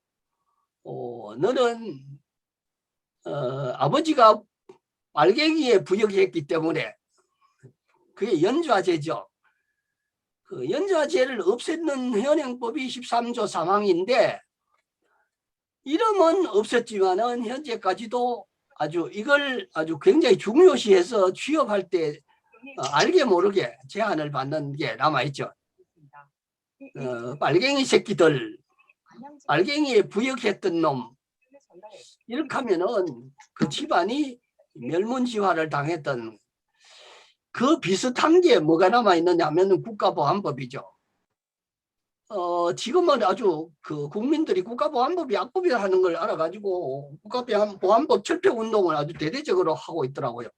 너는 아버지가 알갱이에 부역했기 때문에 그게 연좌죄죠. 그 연좌죄를 없애는 현행법이 13조 3항인데 이름은 없었지만은 현재까지도 이걸 아주 굉장히 중요시해서 취업할 때 알게 모르게 제한을 받는 게 남아있죠. 빨갱이 새끼들, 알갱이에 부역했던 놈 이렇게 하면은 그 집안이 멸문지화를 당했던 그 비슷한 게 뭐가 남아있느냐 하면 국가보안법이죠. 지금은 아주 그 국민들이 국가보안법이 악법이라는 걸 알아가지고 국가보안법 철폐운동을 아주 대대적으로 하고 있더라고요.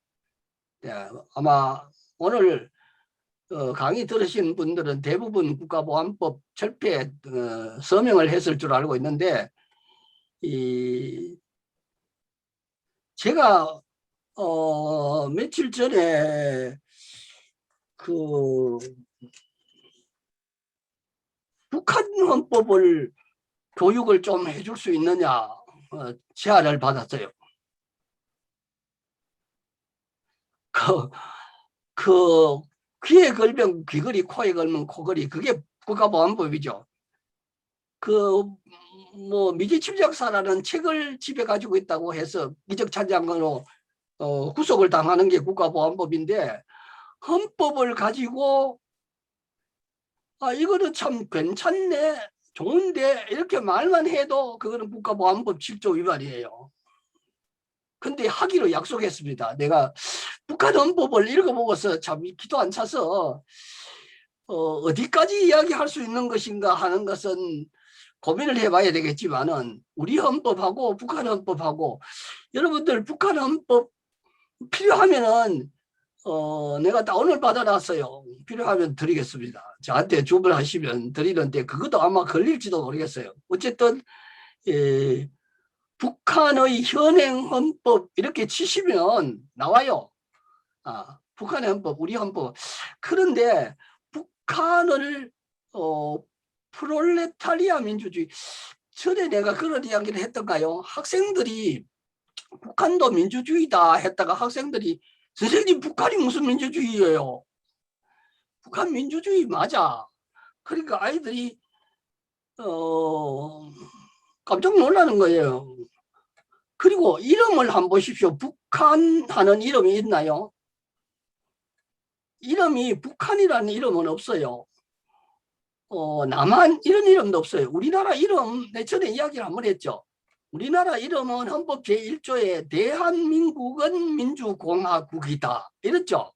예, 아마 오늘 강의 들으신 분들은 대부분 국가보안법 철폐 서명을 했을 줄 알고 있는데 제가 며칠 전에 그 북한 헌법을 교육을 좀 해줄 수 있느냐 제안을 받았어요. 그 귀에 걸면 귀걸이, 코에 걸면 코걸이, 그게 국가보안법이죠. 뭐 미지침작사라는 책을 집에 가지고 있다고 해서 미적찬장으로 구속을 당하는 게 국가보안법인데 헌법을 가지고 이거는 참 괜찮네, 좋은데 이렇게 말만 해도 그거는 국가보안법 7조 위반이에요. 근데 하기로 약속했습니다. 내가 북한 헌법을 읽어보고서 참 기도 안 차서 어디까지 이야기할 수 있는 것인가 하는 것은 고민을 해봐야 되겠지만은 우리 헌법하고 북한 헌법하고 여러분들 북한 헌법 필요하면은 내가 다운을 받아놨어요. 필요하면 드리겠습니다. 저한테 주문하시면 드리는데 그것도 아마 걸릴지도 모르겠어요. 어쨌든 북한의 현행 헌법 이렇게 치시면 나와요. 북한의 헌법, 우리 헌법. 그런데 북한을 프롤레타리아 민주주의, 전에 내가 그런 이야기를 했던가요? 학생들이 북한도 민주주의다 했다가 학생들이 선생님 북한이 무슨 민주주의예요? 북한 민주주의 맞아. 그러니까 아이들이 깜짝 놀라는 거예요. 그리고 이름을 한번 보십시오. 북한 하는 이름이 있나요? 이름이 북한이라는 이름은 없어요. 남한 이런 이름도 없어요. 우리나라 이름 전에 이야기를 한번 했죠. 우리나라 이름은 헌법 제1조에 대한민국은 민주공화국이다 이랬죠.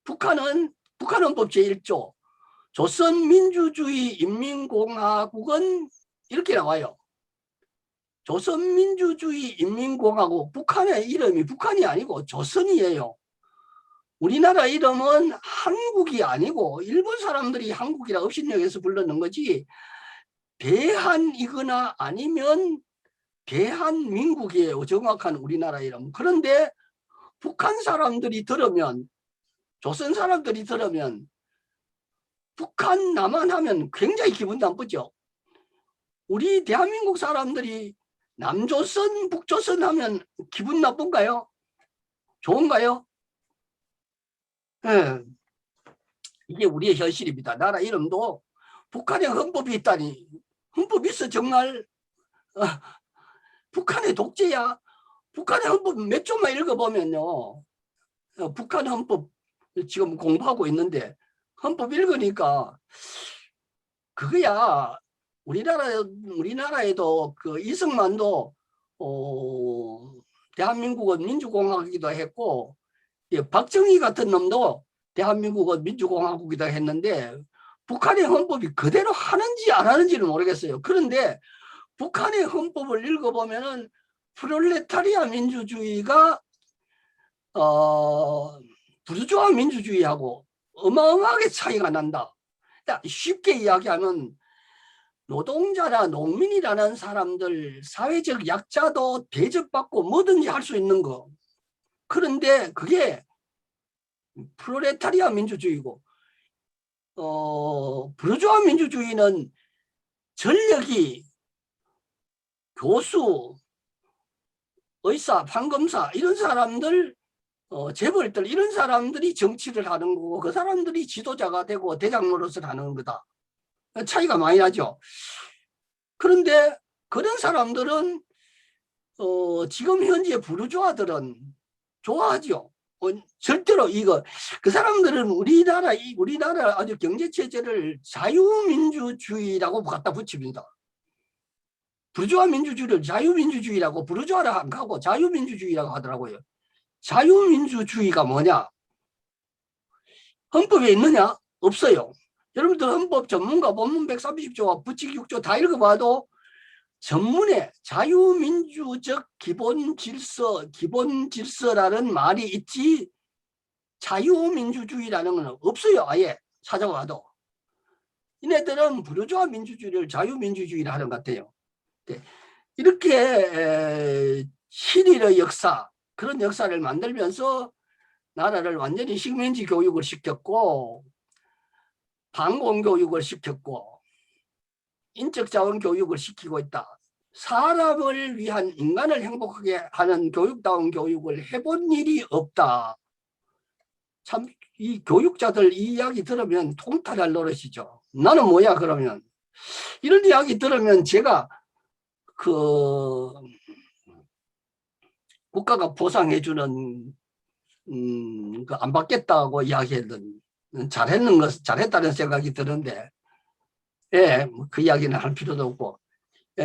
북한 헌법 제1조 조선민주주의인민공화국은 이렇게 나와요. 조선민주주의인민공화국. 북한의 이름이 북한이 아니고 조선이에요. 우리나라 이름은 한국이 아니고 일본 사람들이 한국이라 업신여기서 불렀는 거지 대한이거나 아니면 대한민국이에요. 정확한 우리나라 이름. 그런데 북한 사람들이 들으면, 조선 사람들이 들으면 북한 남한 하면 굉장히 기분 나쁘죠. 우리 대한민국 사람들이 남조선 북조선 하면 기분 나쁜가요? 좋은가요? 네. 이게 우리의 현실입니다. 나라 이름도 북한에 헌법이 있다니. 헌법 있어 정말. 북한의 독재야. 북한의 헌법 몇 조만 읽어보면요. 북한 헌법 지금 공부하고 있는데 헌법 읽으니까 그거야. 우리나라에도 그 이승만도 대한민국은 민주공화국이기도 했고 박정희 같은 놈도 대한민국은 민주공화국이다 했는데 북한의 헌법이 그대로 하는지 안 하는지는 모르겠어요. 그런데 북한의 헌법을 읽어보면은 프롤레타리아 민주주의가 부르주아 민주주의하고 어마어마하게 차이가 난다. 쉽게 이야기하면 노동자나 농민이라는 사람들, 사회적 약자도 대접받고 뭐든지 할 수 있는 거. 그런데 그게 프롤레타리아 민주주의고 부르주아 민주주의는 전력이 교수, 의사, 판검사 이런 사람들, 재벌들 이런 사람들이 정치를 하는 거고 그 사람들이 지도자가 되고 대장 노릇을 하는 거다. 차이가 많이 나죠. 그런데 그런 사람들은 지금 현재 부르주아들은 좋아하죠. 절대로 이거 그 사람들은 우리나라 아주 경제 체제를 자유민주주의라고 갖다 붙입니다. 부르주아 민주주의를 자유민주주의라고 부르주아를 안 하고 자유민주주의라고 하더라고요. 자유민주주의가 뭐냐? 헌법에 있느냐? 없어요. 여러분들 헌법 전문가 본문 130조와 부칙 6조 다 읽어봐도 전문에 자유민주적 기본질서라는 말이 있지 자유민주주의라는 건 없어요. 아예 찾아봐도. 이네들은 부르주아 민주주의를 자유민주주의라 하는 것 같아요. 이렇게 신일의 역사, 그런 역사를 만들면서 나라를 완전히 식민지 교육을 시켰고 반공교육을 시켰고 인적자원 교육을 시키고 있다. 사람을 위한 인간을 행복하게 하는 교육다운 교육을 해본 일이 없다. 참 이 교육자들 이 이야기 들으면 통탈할 노릇이죠. 나는 뭐야 그러면. 이런 이야기 들으면 제가 그 국가가 보상해주는 그 안 받겠다고 이야기했던 잘했다는 생각이 드는데 예, 그 이야기는 할 필요도 없고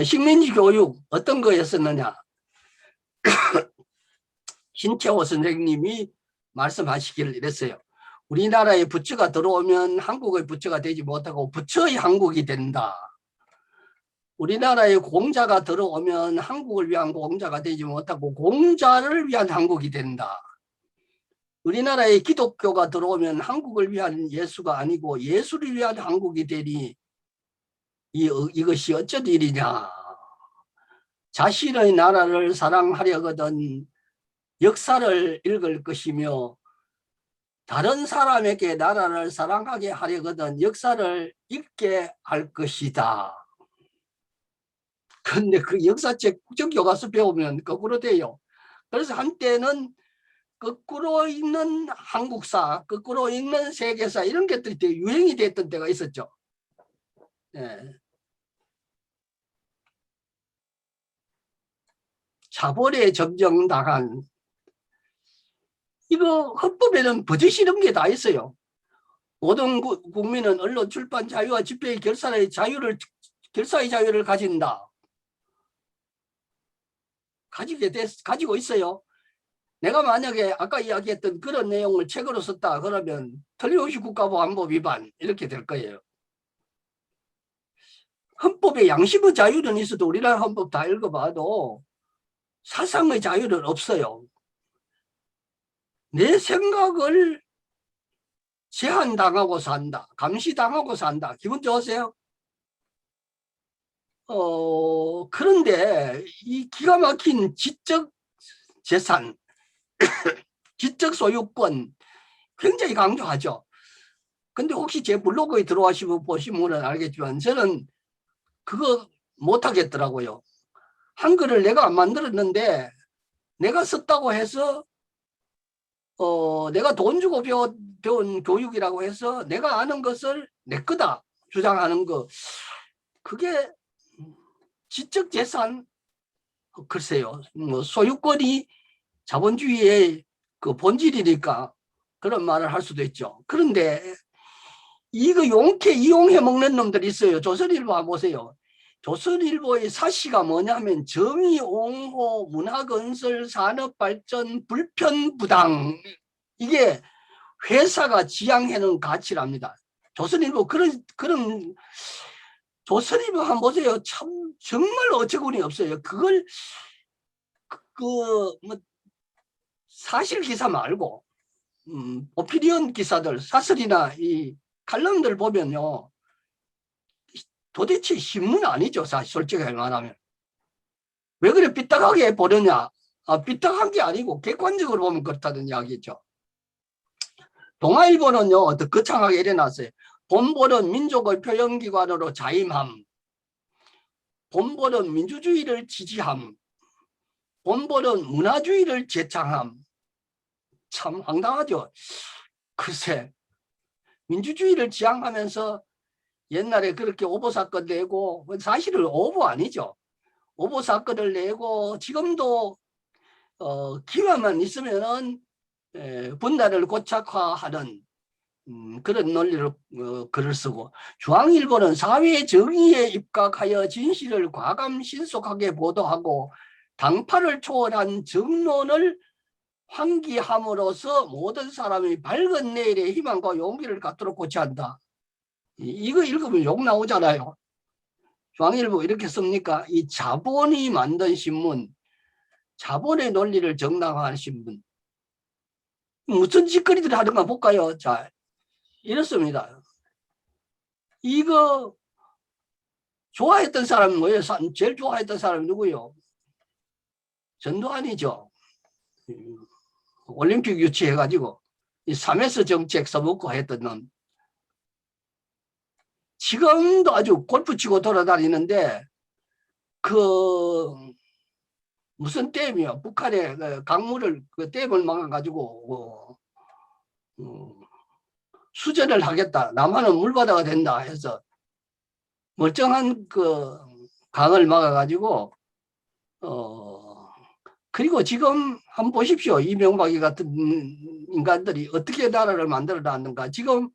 식민지 교육 어떤 거였었느냐. 신채호 선생님이 말씀하시기를 이랬어요. 우리나라에 부처가 들어오면 한국의 부처가 되지 못하고 부처의 한국이 된다. 우리나라에 공자가 들어오면 한국을 위한 공자가 되지 못하고 공자를 위한 한국이 된다. 우리나라에 기독교가 들어오면 한국을 위한 예수가 아니고 예수를 위한 한국이 되니 이것이 어쩐 일이냐. 자신의 나라를 사랑하려거든 역사를 읽을 것이며 다른 사람에게 나라를 사랑하게 하려거든 역사를 읽게 할 것이다. 근데 그 역사책 국정교과서 배우면 거꾸로 돼요. 그래서 한때는 거꾸로 읽는 한국사, 거꾸로 읽는 세계사 이런 것들이 되게 유행이 됐던 때가 있었죠. 예. 자본에 점령당한 이거 헌법에는 버젓이 이런 게 다 있어요. 모든 국민은 언론, 출판 자유와 집회의 결사의 자유를 가진다. 가지고 있어요. 내가 만약에 아까 이야기했던 그런 내용을 책으로 썼다 그러면 틀림없이 국가보안법 위반 이렇게 될 거예요. 헌법에 양심의 자유는 있어도 우리나라 헌법 다 읽어봐도 사상의 자유는 없어요. 내 생각을 제한당하고 산다. 감시당하고 산다. 기분 좋으세요? 그런데 이 기가 막힌 지적 재산, 지적 소유권 굉장히 강조하죠. 근데 혹시 제 블로그에 들어와시면 보시면 알겠지만 저는 그거 못하겠더라고요. 한글을 내가 안 만들었는데 내가 썼다고 해서 내가 돈 주고 배운 교육이라고 해서 내가 아는 것을 내 거다 주장하는 거 그게 지적 재산 글쎄요. 뭐 소유권이 자본주의의 그 본질이니까 그런 말을 할 수도 있죠. 그런데 이거 용케 이용해 먹는 놈들이 있어요. 조선일보 한번 보세요. 조선일보의 사시가 뭐냐면 정의, 옹호, 문화건설, 산업발전, 불편부당 이게 회사가 지향하는 가치랍니다. 조선일보 그런 조선일보 한번 보세요. 참 정말 어처구니 없어요. 그걸 뭐 사실 기사 말고 오피니언 기사들 사설이나 이 칼럼들 보면요. 도대체 신문 아니죠. 사실 솔직히 말하면. 왜 그래 삐딱하게 보느냐. 삐딱한 게 아니고 객관적으로 보면 그렇다는 이야기죠. 동아일보는요. 더 거창하게 일어났어요. 본보는 민족의 표현기관으로 자임함. 본보는 민주주의를 지지함. 본보는 문화주의를 제창함. 참 황당하죠. 글쎄 민주주의를 지향하면서 옛날에 그렇게 오보사건 내고 사실은 오보 아니죠. 오보사건을 내고 지금도 기회만 있으면은 분단을 고착화하는 그런 논리로 글을 쓰고 중앙일보는 사회 정의에 입각하여 진실을 과감 신속하게 보도하고 당파를 초월한 정론을 환기함으로써 모든 사람이 밝은 내일의 희망과 용기를 갖도록 고취한다. 이거 읽으면 욕 나오잖아요. 중앙일보 이렇게 씁니까? 이 자본이 만든 신문, 자본의 논리를 정당화하는 신문. 무슨 짓거리들 하던가 볼까요? 자, 이렇습니다. 이거 좋아했던 사람이 뭐예요? 제일 좋아했던 사람이 누구요? 전두환이죠. 올림픽 유치해가지고 이 3S 정책 써먹고 했던 놈. 지금도 아주 골프 치고 돌아다니는데 그 무슨 댐이요? 북한의 그 강물을 그 댐을 막아가지고 수전을 하겠다. 남한은 물바다가 된다 해서 멀쩡한 그 강을 막아가지고 그리고 지금 한번 보십시오. 이명박이 같은 인간들이 어떻게 나라를 만들어 놨는가. 지금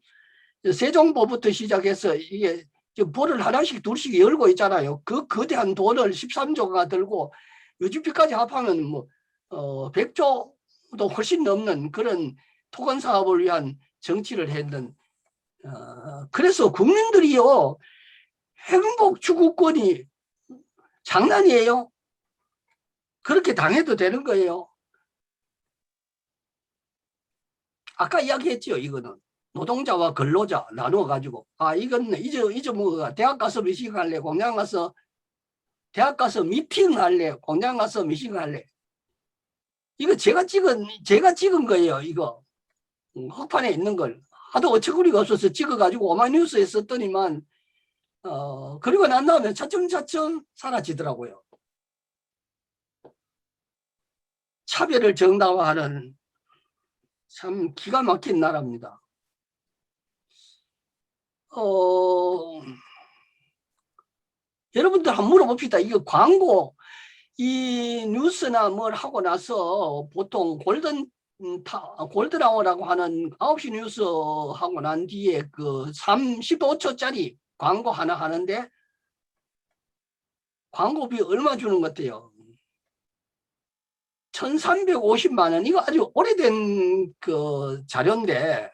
세종보부터 시작해서 이게 볼을 하나씩 둘씩 열고 있잖아요. 그 거대한 돈을 13조가 들고 유지비까지 합하면 뭐 100조도 훨씬 넘는 그런 토건 사업을 위한 정치를 했는 그래서 국민들이요 행복 추구권이 장난이에요? 그렇게 당해도 되는 거예요? 아까 이야기했죠. 이거는 노동자와 근로자 나누어 가지고 이건 잊어먹어가 대학 가서 미팅 할래, 공장 가서 대학 가서 미팅 할래, 공장 가서 미팅 할래. 이거 제가 찍은 거예요. 이거 흑판에 있는 걸 하도 어처구니가 없어서 찍어가지고 오마이뉴스에 썼더니만 그리고 난 다음에 차츰차츰 사라지더라고요. 차별을 정당화하는 참 기가 막힌 나라입니다. 여러분들 한번 물어봅시다. 이거 광고 이 뉴스나 뭘 하고 나서 보통 골든아워라고 하는 9시 뉴스 하고 난 뒤에 그 15초짜리 광고 하나 하는데 광고비 얼마 주는 것 같아요? 1350만 원. 이거 아주 오래된 그 자료인데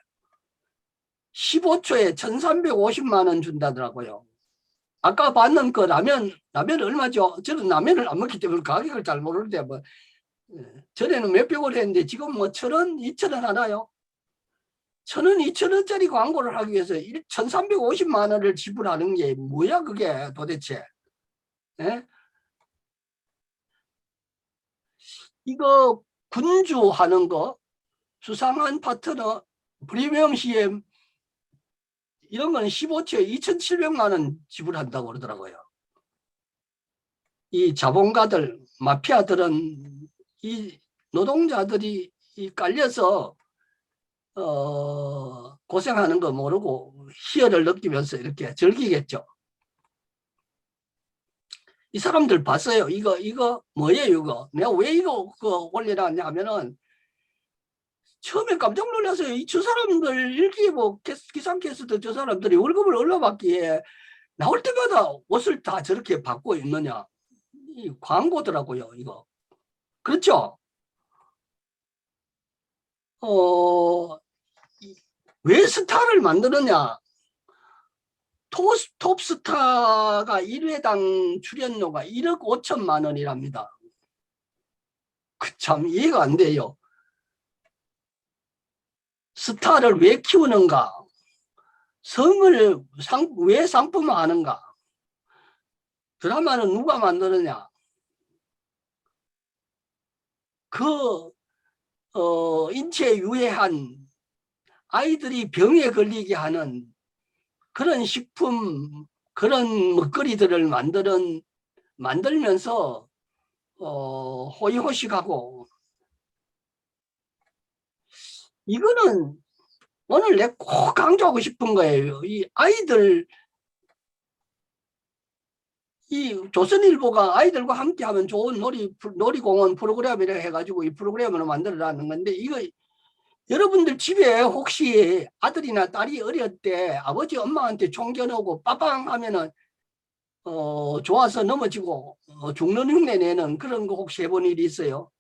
15초에 1350만 원 준다더라고요. 아까 봤는 그 라면 얼마죠? 저는 라면을 안 먹기 때문에 가격을 잘 모르는데 뭐 전에는 몇백원 했는데 지금 뭐 1,000원, 2,000원 하나요? 1,000원, 2,000원짜리 광고를 하기 위해서 1,350만 원을 지불하는 게 뭐야 그게 도대체? 예? 이거 군주하는 거, 수상한 파트너, 프리미엄 CM 이런 거는 15초에 2,700만 원 지불한다고 그러더라고요. 이 자본가들, 마피아들은 이 노동자들이 깔려서 고생하는 거 모르고 희열을 느끼면서 이렇게 즐기겠죠. 이 사람들 봤어요. 이거 뭐예요 이거? 내가 왜 이거 올려놨냐 하면은 처음에 깜짝 놀랐어요. 저 사람들 일기예보 기상캐스터 저 사람들이 월급을 얼마 받기에 나올 때마다 옷을 다 저렇게 받고 있느냐. 이 광고더라고요 이거. 그렇죠? 왜 스타를 만드느냐. 톱스타가 1회당 출연료가 1억 5천만 원이랍니다. 참 이해가 안 돼요. 스타를 왜 키우는가? 성을 왜 상품화하는가? 드라마는 누가 만드느냐? 그 인체에 유해한 아이들이 병에 걸리게 하는 그런 식품, 그런 먹거리들을 만들면서 호의호식하고 이거는 오늘 내가 꼭 강조하고 싶은 거예요. 이 아이들, 이 조선일보가 아이들과 함께하면 좋은 놀이공원 프로그램이라 해가지고 이 프로그램을 만들어라는 건데 이거 여러분들 집에 혹시 아들이나 딸이 어릴 때 아버지 엄마한테 총겨놓고 빠빵 하면은 좋아서 넘어지고 죽는 흉내 내는 그런 거 혹시 해본 일이 있어요?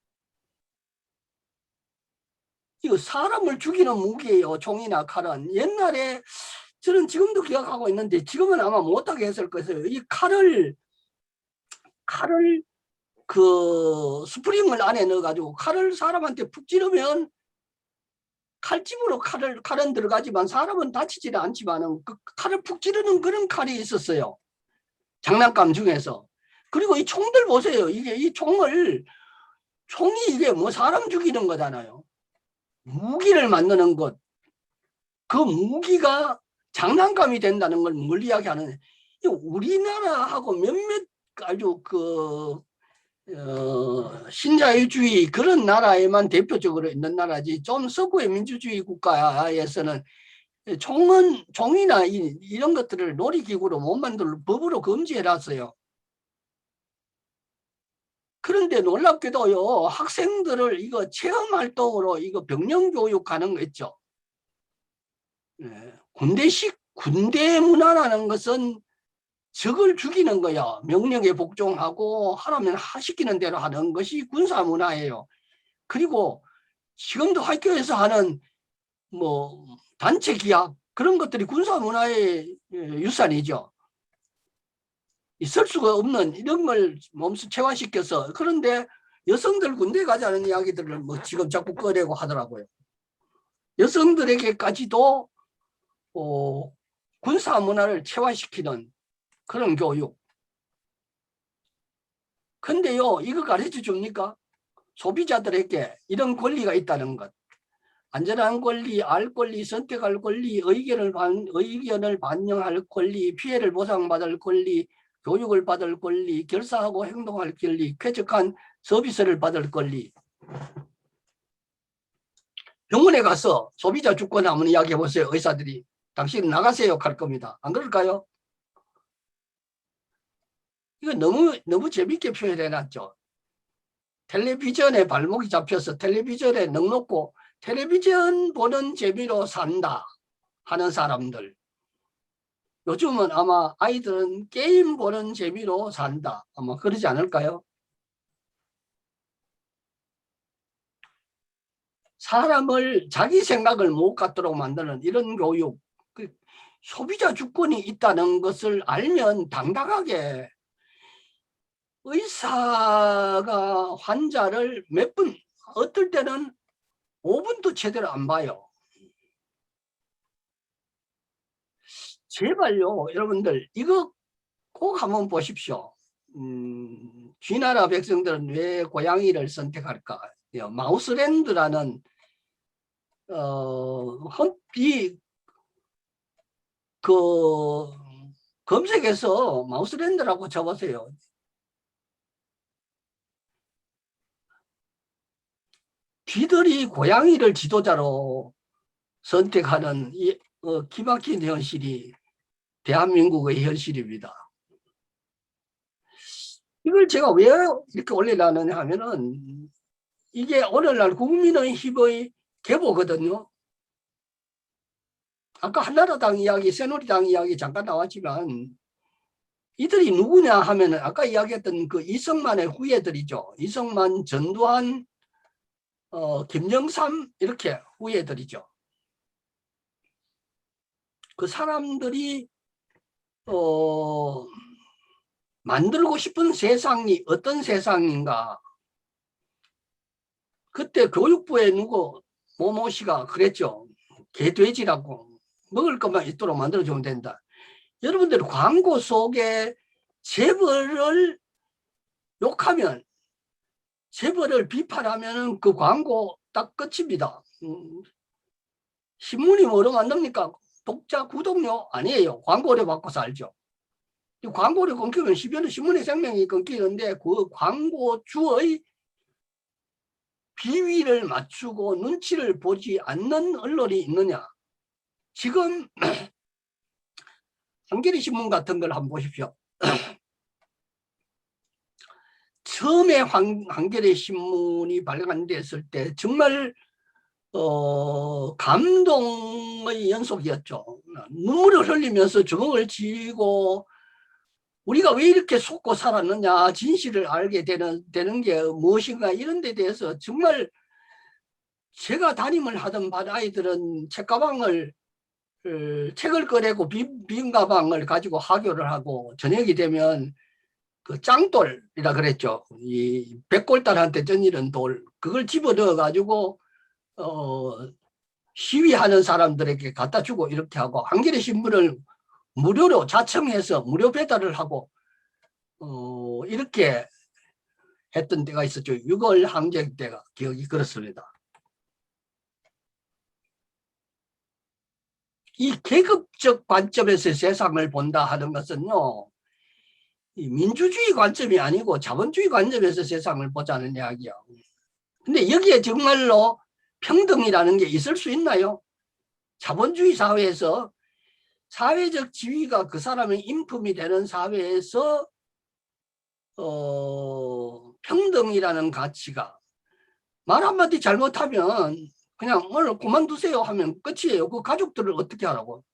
이거 사람을 죽이는 무기예요. 총이나 칼은. 옛날에 저는 지금도 기억하고 있는데 지금은 아마 못하게 했을 거예요. 이 칼을 그 스프링을 안에 넣어가지고 칼을 사람한테 푹 찌르면 칼집으로 칼은 들어가지만 사람은 다치지는 않지만은 그 칼을 푹 찌르는 그런 칼이 있었어요. 장난감 중에서. 그리고 이 총들 보세요. 이 총이 이게 뭐 사람 죽이는 거잖아요. 무기를 만드는 것. 그 무기가 장난감이 된다는 걸 뭘 이야기하는 우리나라하고 몇몇 아주 신자유주의 그런 나라에만 대표적으로 있는 나라지 좀 서구의 민주주의 국가에서는 총이나 이런 것들을 놀이기구로 못 만들고 법으로 금지해놨어요. 그런데 놀랍게도요 학생들을 이거 체험활동으로 이거 병령교육하는 거 있죠. 군대 문화라는 것은 적을 죽이는 거야. 명령에 복종하고 하라면 시키는 대로 하는 것이 군사 문화예요. 그리고 지금도 학교에서 하는 뭐 단체 기합 그런 것들이 군사 문화의 유산이죠. 있을 수가 없는 이런 걸 몸소 체화시켜서. 그런데 여성들 군대 가자는 이야기들을 뭐 지금 자꾸 꺼내고 하더라고요. 여성들에게까지도 군사 문화를 체화시키는 그런 교육. 근데요, 이거 가르쳐 줍니까? 소비자들에게 이런 권리가 있다는 것. 안전한 권리, 알 권리, 선택할 권리, 의견을 반영할 권리, 피해를 보상받을 권리, 교육을 받을 권리, 결사하고 행동할 권리, 쾌적한 서비스를 받을 권리. 병원에 가서 소비자 주권 한번 이야기해 보세요. 의사들이. 당신 나가세요 할 겁니다. 안 그럴까요? 이거 너무 재밌게 표현해 놨죠. 텔레비전에 발목이 잡혀서 텔레비전에 넉넉고 텔레비전 보는 재미로 산다 하는 사람들. 요즘은 아마 아이들은 게임 보는 재미로 산다. 아마 그러지 않을까요? 사람을 자기 생각을 못 갖도록 만드는 이런 교육. 소비자 주권이 있다는 것을 알면 당당하게 의사가 환자를 몇 분, 어떨 때는 5분도 제대로 안 봐요. 제발요, 여러분들, 이거 꼭 한번 보십시오. 쥐나라 백성들은 왜 고양이를 선택할까? 마우스랜드라는, 검색해서 마우스랜드라고 쳐보세요. 쥐들이 고양이를 지도자로 선택하는 기막힌 현실이 대한민국의 현실입니다. 이걸 제가 왜 이렇게 올리려느냐 하면은 이게 오늘날 국민의힘의 계보거든요. 아까 한나라당 이야기, 새누리당 이야기 잠깐 나왔지만 이들이 누구냐 하면은 아까 이야기했던 그 이승만의 후예들이죠. 이승만, 전두환, 김영삼 이렇게 후예들이죠. 그 사람들이 만들고 싶은 세상이 어떤 세상인가. 그때 교육부에 누구 모모 씨가 그랬죠. 개돼지라고 먹을 것만 있도록 만들어주면 된다. 여러분들 광고 속에 재벌을 욕하면, 재벌을 비판하면 그 광고 딱 끝입니다. 신문이 뭐로 만듭니까? 독자 구독료 아니에요. 광고료 받고 살죠. 광고료 끊기면 신문의 생명이 끊기는데 그 광고주의 비위를 맞추고 눈치를 보지 않는 언론이 있느냐. 지금 한겨레 신문 같은 걸 한번 보십시오. 처음에 한겨레 신문이 발간됐을 때 정말 감동의 연속이었죠. 눈물을 흘리면서 주먹을 쥐고 우리가 왜 이렇게 속고 살았느냐, 진실을 알게 되는 게 무엇인가 이런 데 대해서 정말 제가 담임을 하던 반 아이들은 책을 꺼내고 빈 가방을 가지고 하교를 하고 저녁이 되면 그 짱돌이라 그랬죠. 이 백골단한테 던지는 돌, 그걸 집어넣어 가지고 시위하는 사람들에게 갖다 주고 이렇게 하고 한겨레 신문을 무료로 자청해서 무료 배달을 하고 이렇게 했던 때가 있었죠. 6월 항쟁 때가 기억이 그렇습니다. 이 계급적 관점에서 세상을 본다 하는 것은요, 이 민주주의 관점이 아니고 자본주의 관점에서 세상을 보자는 이야기야. 근데 여기에 정말로 평등이라는 게 있을 수 있나요? 자본주의 사회에서 사회적 지위가 그 사람의 인품이 되는 사회에서 평등이라는 가치가 말 한마디 잘못하면 그냥 오늘 그만두세요 하면 끝이에요. 그 가족들을 어떻게 하라고.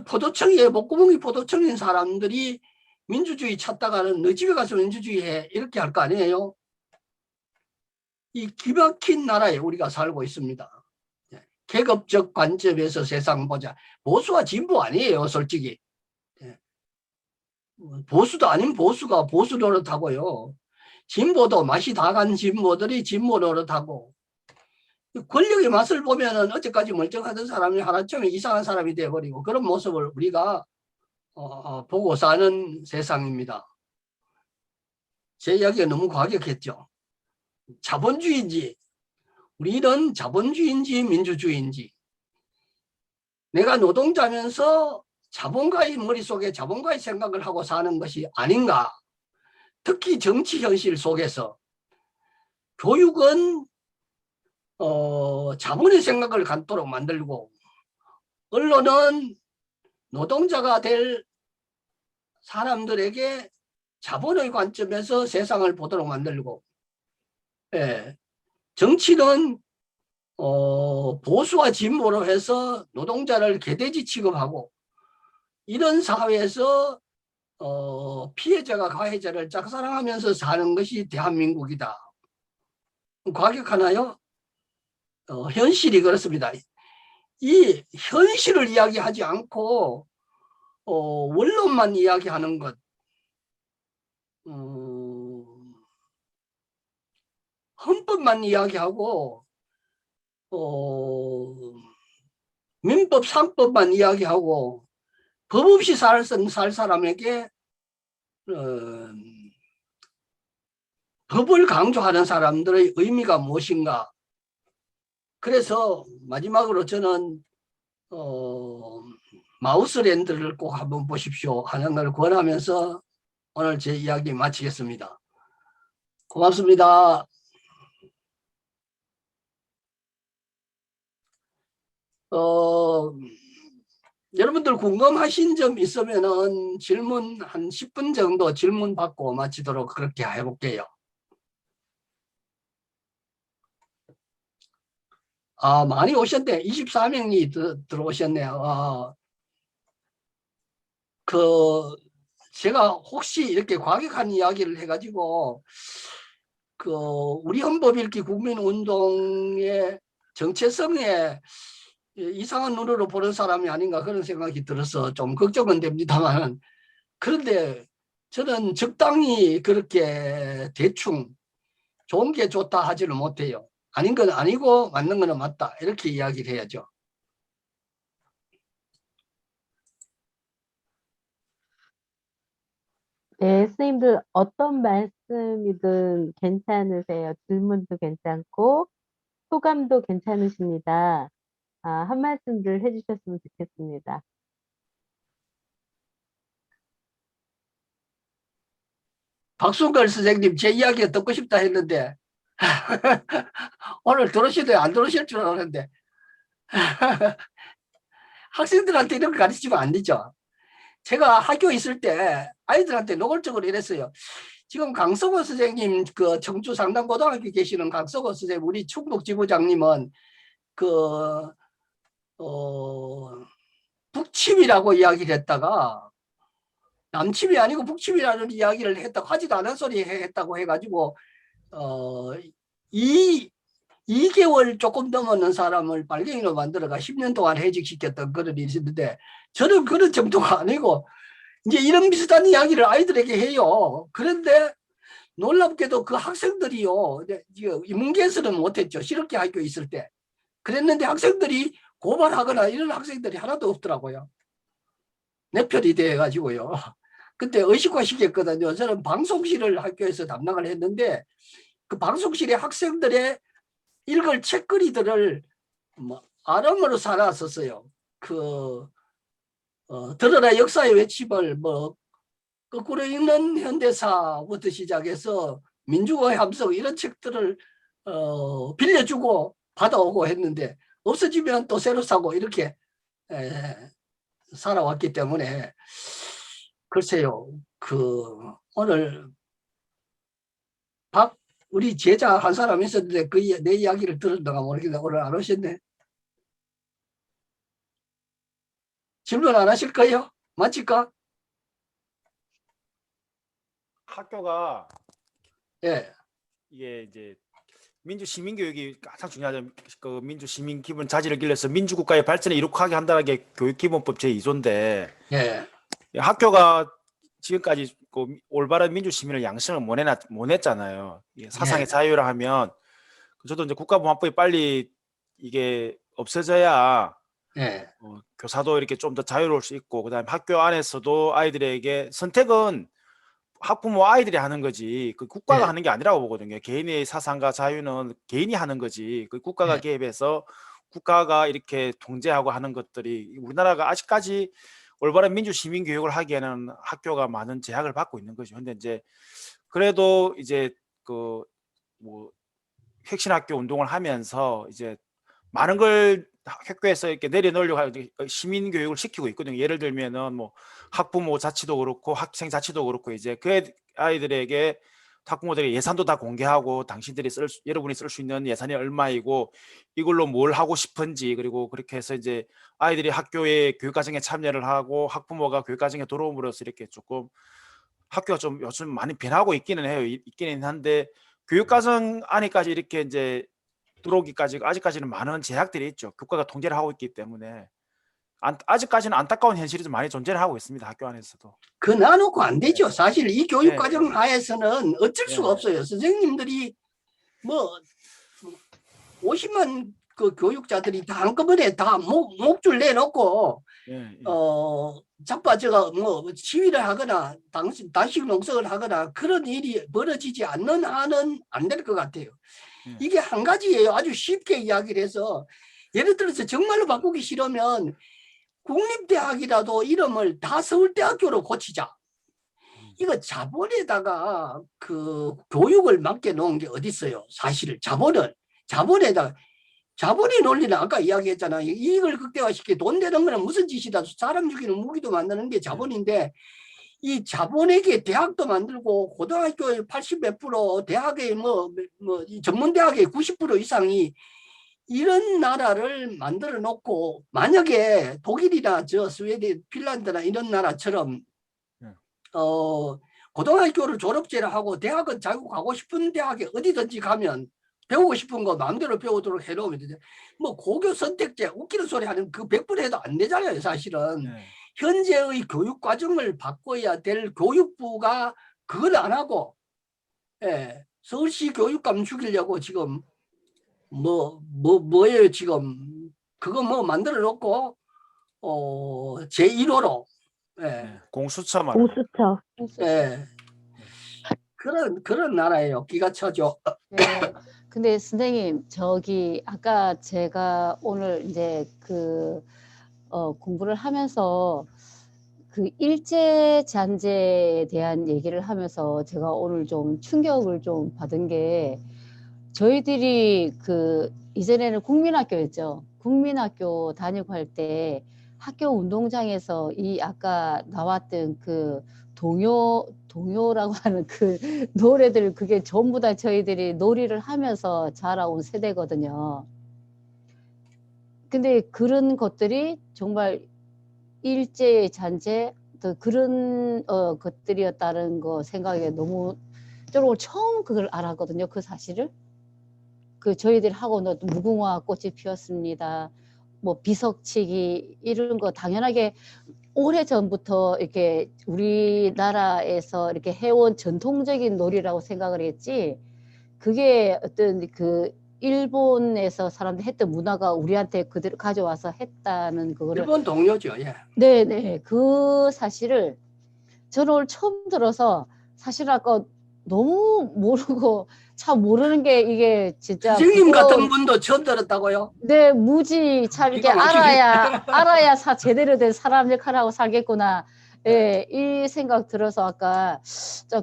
포도청이에 목구멍이 포도청인 사람들이 민주주의 찾다가는 너 집에 가서 민주주의 해 이렇게 할 거 아니에요. 이 기막힌 나라에 우리가 살고 있습니다. 계급적 관점에서 세상 보자. 보수와 진보 아니에요, 솔직히. 보수도 아닌 보수가 보수 노릇하고요. 진보도 맛이 다 간 진보들이 진보 노릇하고, 권력의 맛을 보면은 어제까지 멀쩡하던 사람이 하루아침에 이상한 사람이 되어버리고, 그런 모습을 우리가 보고 사는 세상입니다. 제 이야기가 너무 과격했죠. 자본주의인지, 우리는 자본주의인지 민주주의인지, 내가 노동자면서 자본가의 머릿속에 자본가의 생각을 하고 사는 것이 아닌가. 특히 정치 현실 속에서 교육은 자본의 생각을 갖도록 만들고, 언론은 노동자가 될 사람들에게 자본의 관점에서 세상을 보도록 만들고, 예, 정치는 보수와 진보로 해서 노동자를 개돼지 취급하고, 이런 사회에서 피해자가 가해자를 짝사랑하면서 사는 것이 대한민국이다. 과격하나요? 현실이 그렇습니다. 이 현실을 이야기하지 않고 원론만 이야기하는 것, 헌법만 이야기하고 민법, 상법만 이야기하고 법 없이 살 사람에게 법을 강조하는 사람들의 의미가 무엇인가. 그래서 마지막으로 저는 마우스랜드를 꼭 한번 보십시오 하는 걸 권하면서 오늘 제 이야기 마치겠습니다. 고맙습니다. 여러분들 궁금하신 점 있으면은 질문 한 10분 정도 질문 받고 마치도록 그렇게 해볼게요. 많이 오셨네. 24명이 들어오셨네요. 제가 혹시 이렇게 과격한 이야기를 해가지고, 우리 헌법 읽기 국민운동의 정체성에 이상한 눈으로 보는 사람이 아닌가 그런 생각이 들어서 좀 걱정은 됩니다만, 그런데 저는 적당히 그렇게 대충 좋은 게 좋다 하지는 못해요. 아닌 건 아니고 맞는 거는 맞다. 이렇게 이야기를 해야죠. 네, 스님들 어떤 말씀이든 괜찮으세요. 질문도 괜찮고 소감도 괜찮으십니다. 한 말씀들 해주셨으면 좋겠습니다. 박순걸 선생님 제 이야기가 듣고 싶다 했는데 오늘 들으시대요. 안 들으실 줄 알았는데 학생들한테 이런 거 가르치면 안 되죠. 제가 학교에 있을 때 아이들한테 노골적으로 이랬어요. 지금 강석호 선생님, 청주 상당고등학교 계시는 강석호 선생님, 우리 충북 지부장님은 북침이라고 이야기를 했다가 남침이 아니고 북침이라는 이야기를 했다고, 하지도 않은 소리 했다고 해가지고 2개월 조금 넘었는 사람을 빨갱이로 만들어가 10년 동안 해직시켰던 그런 일이 있는데, 저는 그런 정도가 아니고 이제 이런 비슷한 이야기를 아이들에게 해요. 그런데 놀랍게도 그 학생들이요, 문계에서는 못했죠. 실업계 학교에 있을 때. 그랬는데 학생들이 고발하거나 이런 학생들이 하나도 없더라고요. 내 편이 돼가지고요. 그때 의식화 시켰거든요. 저는 방송실을 학교에서 담당을 했는데, 그 방송실에 학생들의 읽을 책거리들을 아름으로 살았었어요. 들어라 역사의 외침을 거꾸로 읽는 현대사부터 시작해서 민주화의 함성 이런 책들을 빌려주고 받아오고 했는데, 없어지면 또 새로 사고 이렇게 살아왔기 때문에, 글쎄요, 오늘 우리 제자 한 사람 있었는데 내 이야기를 들었는가 모르겠는데 오늘 안 오셨네. 질문 안 하실 거예요? 마칠까? 학교가 예. 이게 이제 민주 시민 교육이 가장 중요하죠. 그 민주 시민 기본 자질을 길러서 민주국가의 발전에 이룩하게 한다는 게 교육기본법 제2조인데, 예. 학교가 지금까지 그 올바른 민주 시민을 양성을 못 했잖아요. 이게 사상의 예. 자유라 하면 저도 이제 국가보안법이 빨리 이게 없어져야 예. 교사도 이렇게 좀 더 자유로울 수 있고, 그다음에 학교 안에서도 아이들에게 선택은 학부모 아이들이 하는 거지 그 국가가 예. 하는 게 아니라고 보거든요. 개인의 사상과 자유는 개인이 하는 거지 그 국가가 예. 개입해서 국가가 이렇게 통제하고 하는 것들이 우리나라가 아직까지 올바른 민주 시민 교육을 하기에는 학교가 많은 제약을 받고 있는 거죠. 근데 이제 그래도 이제 그 뭐 혁신학교 운동을 하면서 이제 많은 걸 학교에서 이렇게 내려놓으려고 하고 시민 교육을 시키고 있거든요. 예를 들면은 뭐 학부모 자치도 그렇고 학생 자치도 그렇고 이제 그 아이들에게 학부모들이 예산도 다 공개하고 당신들이 여러분이 쓸 수 있는 예산이 얼마이고 이걸로 뭘 하고 싶은지, 그리고 그렇게 해서 이제 아이들이 학교에 교육과정에 참여를 하고 학부모가 교육과정에 들어옴으로써 이렇게 조금 학교가 좀 요즘 많이 변하고 있기는 해요. 있기는 한데 교육과정 안에까지 이렇게 이제 들어오기까지 아직까지는 많은 제약들이 있죠. 국가가 통제를 하고 있기 때문에 아직까지는 안타까운 현실이 좀 많이 존재를 하고 있습니다. 학교 안에서도. 그 놔놓고 안 되죠. 사실 이 교육 네. 과정 하에서는 어쩔 수가 네. 없어요. 선생님들이 뭐 50만 그 교육자들이 다 한꺼번에 다 목줄 내놓고 예. 자빠져가 뭐 시위를 하거나 단식 농성을 하거나 그런 일이 벌어지지 않는 한은 안 될 것 같아요. 예. 이게 한 가지예요. 아주 쉽게 이야기를 해서 예를 들어서 정말로 바꾸기 싫으면 국립대학이라도 이름을 다 서울대학교로 고치자. 이거 자본에다가 그 교육을 맡겨 놓은 게 어디 있어요? 사실 자본에다가 자본의 논리는 아까 이야기했잖아요. 이익을 극대화시켜 돈 되는 거는 무슨 짓이다. 사람 죽이는 무기도 만드는 게 자본인데 이 자본에게 대학도 만들고 고등학교의 80몇 프로 대학의 이 전문대학의 90% 이상이 이런 나라를 만들어 놓고 만약에 독일이나 스웨덴, 핀란드나 이런 나라처럼 고등학교를 졸업제를 하고 대학은 자기가 가고 싶은 대학에 어디든지 가면 배우고 싶은 거 마음대로 배우도록 해놓으면 되죠. 뭐 고교 선택제 웃기는 소리 하는 그 100% 해도 안 되잖아요. 사실은 현재의 교육 과정을 바꿔야 될 교육부가 그걸 안 하고 서울시 교육감 죽이려고 지금 뭐예요 지금 그거 뭐 만들어 놓고 제1호로 공수처 말이에요. 공수처. 그런 나라예요. 기가 차죠. 네. 근데 선생님 저기 아까 제가 오늘 이제 공부를 하면서 그 일제 잔재에 대한 얘기를 하면서 제가 오늘 좀 충격을 좀 받은 게 저희들이 이전에는 국민학교였죠. 국민학교 다니고 할 때 학교 운동장에서 이 아까 나왔던 그 동요라고 하는 그 노래들 그게 전부 다 저희들이 놀이를 하면서 자라온 세대거든요. 근데 그런 것들이 정말 일제 잔재 그런 것들이었다는 거 생각에 너무 처음 그걸 알았거든요. 그 사실을. 저희들이 하고 무궁화 꽃이 피었습니다. 뭐 비석치기 이런 거 당연하게 오래전부터 이렇게 우리나라에서 이렇게 해온 전통적인 놀이라고 생각을 했지 그게 어떤 일본에서 사람들이 했던 문화가 우리한테 그대로 가져와서 했다는 그거를 일본 동료죠. 네네 그 사실을 저는 오늘 처음 들어서 사실 아까 너무 모르고 참 모르는 게 이게 진짜 선생님 같은 분도 처음 들었다고요? 네, 무지 참 이렇게 알아야 제대로 된 사람 역할하고 살겠구나. 예, 이 생각 들어서 아까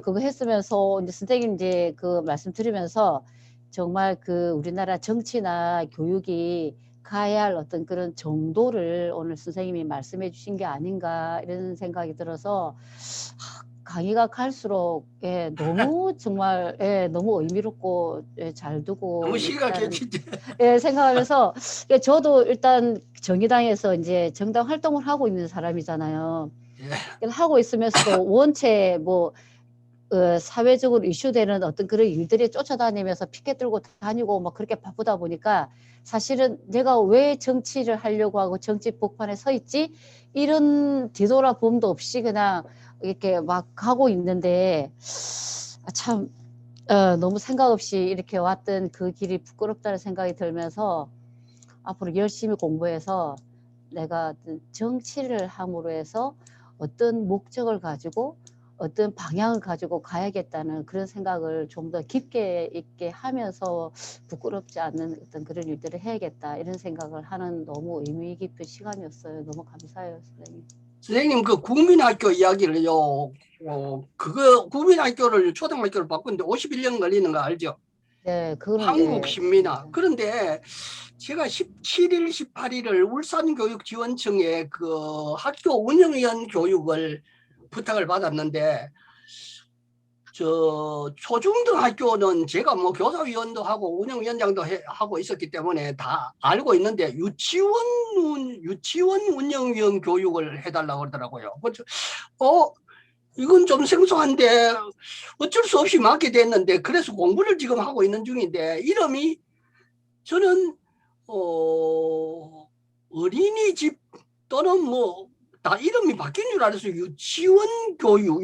그거 했으면서 이제 선생님 이제 그 말씀 들으면서 정말 우리나라 정치나 교육이 가야 할 어떤 그런 정도를 오늘 선생님이 말씀해 주신 게 아닌가 이런 생각이 들어서 강의가 갈수록 너무 정말 너무 의미롭고 잘 두고 너무 심각해 진짜. 생각하면서 저도 일단 정의당에서 이제 정당 활동을 하고 있는 사람이잖아요. 하고 있으면서도 원체 사회적으로 이슈되는 어떤 그런 일들이 쫓아다니면서 피켓 들고 다니고 막 그렇게 바쁘다 보니까 사실은 내가 왜 정치를 하려고 하고 정치 복판에 서 있지? 이런 뒤돌아봄도 없이 그냥 이렇게 막 가고 있는데 참 너무 생각 없이 이렇게 왔던 그 길이 부끄럽다는 생각이 들면서 앞으로 열심히 공부해서 내가 어떤 정치를 함으로 해서 어떤 목적을 가지고 어떤 방향을 가지고 가야겠다는 그런 생각을 좀 더 깊게 있게 하면서 부끄럽지 않는 어떤 그런 일들을 해야겠다 이런 생각을 하는 너무 의미 깊은 시간이었어요. 너무 감사해요, 선생님. 선생님 그 국민학교 이야기를요. 그거 국민학교를 초등학교를 바꾸는데 51년 걸리는 거 알죠? 네, 그거는 한국 신민학. 맞아요. 그런데 제가 17일, 18일을 울산교육지원청에 그 학교 운영위원 교육을 부탁을 받았는데 저 초중등학교는 제가 뭐 교사위원도 하고 운영위원장도 하고 있었기 때문에 다 알고 있는데 유치원 운영위원 교육을 해달라고 그러더라고요. 이건 좀 생소한데 어쩔 수 없이 맡게 됐는데 그래서 공부를 지금 하고 있는 중인데 이름이 저는 어린이집 또는 뭐 다 이름이 바뀐 줄 알았어요. 유치원 교육,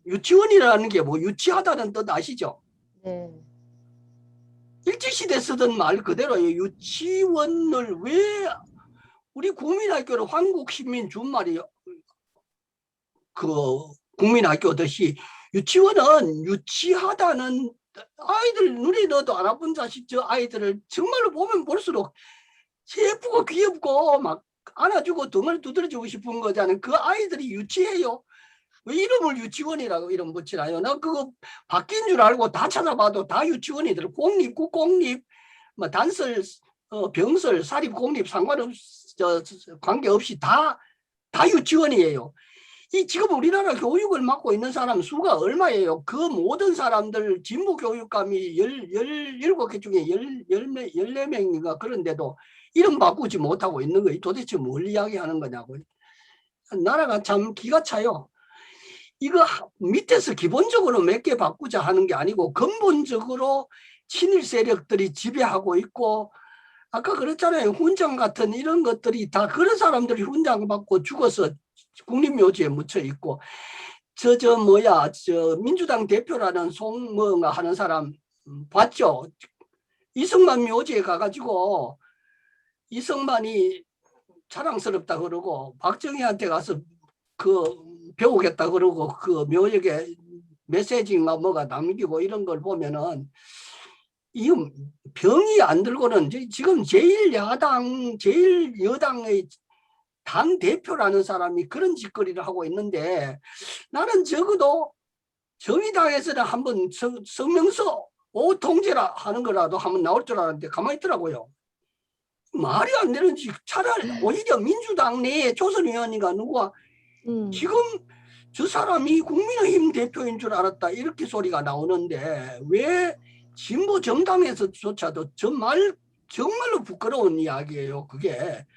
유치원이라는 게 뭐 유치하다는 뜻 아시죠? 네. 일제시대 쓰던 말 그대로예요. 유치원을 왜 우리 국민학교를 한국시민 준말이 그 국민학교듯이 유치원은 유치하다는 아이들 눈에 넣어도 안 아픈 자식 저 아이들을 정말로 보면 볼수록 예쁘고 귀엽고 막 안아주고 등을 두드려주고 싶은 거잖아요. 그 아이들이 유치해요. 왜 이름을 유치원이라고 이름 붙이나요? 나 그거 바뀐 줄 알고 다 찾아봐도 다 유치원이더라고. 공립, 국공립, 뭐 단설, 병설, 사립, 공립 관계없이 다 유치원이에요. 이 지금 우리나라 교육을 맡고 있는 사람 수가 얼마예요? 그 모든 사람들 진보 교육감이 17개 중에 14명인가 그런데도 이름 바꾸지 못하고 있는 거예요. 도대체 뭘 이야기하는 거냐고요. 나라가 참 기가 차요. 이거 밑에서 기본적으로 몇 개 바꾸자 하는 게 아니고 근본적으로 친일 세력들이 지배하고 있고 아까 그랬잖아요. 훈장 같은 이런 것들이 다 그런 사람들이 훈장 받고 죽어서 국립묘지에 묻혀 있고 저 민주당 대표라는 송뭐가 하는 사람 봤죠? 이승만 묘지에 가가지고 이승만이 자랑스럽다 그러고 박정희한테 가서 그 배우겠다 그러고 그 묘역에 메시지인가 뭐가 남기고 이런 걸 보면은 이 병이 안 들고는 지금 제1여당의 당 대표라는 사람이 그런 짓거리를 하고 있는데 나는 적어도 정의당에서는 한번 성명서 오통제라 하는 거라도 한번 나올 줄 알았는데 가만히 있더라고요. 말이 안 되는지 차라리 오히려 민주당 내에 조선위원회가 누가 지금 저 사람이 국민의힘 대표인 줄 알았다 이렇게 소리가 나오는데 왜 진보 정당에서조차도 정말로 부끄러운 이야기예요. 그게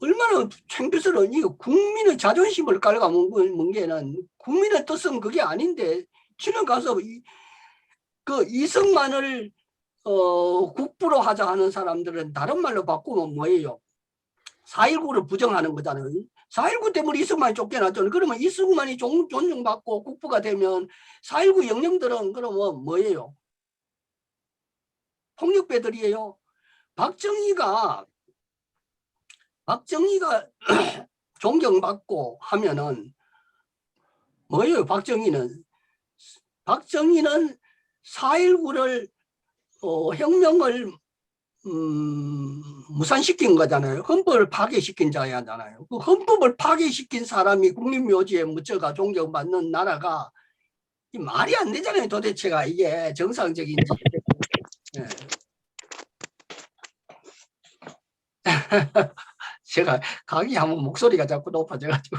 얼마나 창피스러운 이거 국민의 자존심을 깔아먹은 게는 국민의 뜻은 그게 아닌데 지금 가서 그 이승만을 국부로 하자 하는 사람들은 다른 말로 바꾸면 뭐예요? 4.19를 부정하는 거잖아요. 4.19 때문에 이승만이 쫓겨났잖아요. 그러면 이승만이 존중받고 국부가 되면 4.19 영령들은 그러면 뭐예요? 폭력배들이에요. 박정희가 존경받고 하면은 뭐예요? 박정희는 4.19를 혁명을 무산시킨 거잖아요. 헌법을 파괴시킨 자야잖아요. 그 헌법을 파괴시킨 사람이 국립묘지에 묻혀가 존경받는 나라가 말이 안 되잖아요. 도대체가 이게 정상적인지. 네. 제가 강의하면 목소리가 자꾸 높아져가지고.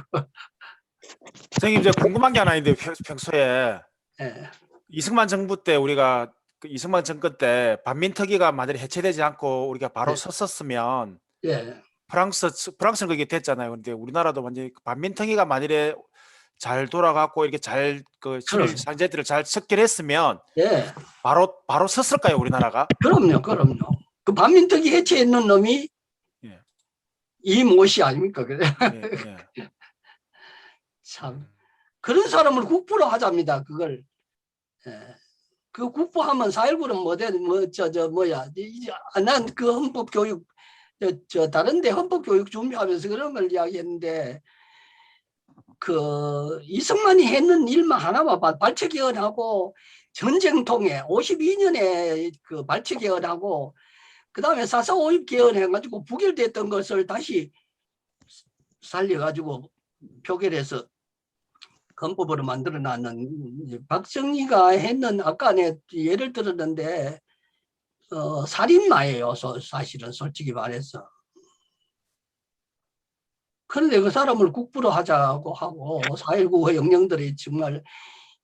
선생님 이제 궁금한 게 하나 있는데 평소에 네. 이승만 정부 때 우리가 그 이승만 정권 때 반민특위가 만약에 해체되지 않고 우리가 바로 네. 섰었으면 예. 프랑스는 그게 됐잖아요. 그런데 우리나라도 완전히 반민특위가 만일에 잘 돌아갔고 이렇게 잘 그 친일 상제들을 잘 척결했으면 예. 바로 섰을까요, 우리나라가? 그럼요. 그 반민특위 해체했는 놈이 예. 이모 씨 아닙니까? 그래. 예, 예. 참 그런 사람을 국부로 하자입니다. 그걸. 예. 그 국부하면 4.19는 난 그 헌법 교육 다른데 헌법 교육 준비하면서 그런 걸 이야기했는데 그 이승만이 했는 일만 하나만 발췌 개헌하고 전쟁 통해 52년에 그 발췌 개헌하고 그 다음에 4.4 5.18 개헌해가지고 부결됐던 것을 다시 살려가지고 표결해서 헌법으로 만들어놨는 박정희가 했는 아까 내 예를 들었는데 살인마예요. 사실은 솔직히 말해서. 그런데 그 사람을 국부로 하자고 하고 4.19 영령들이 정말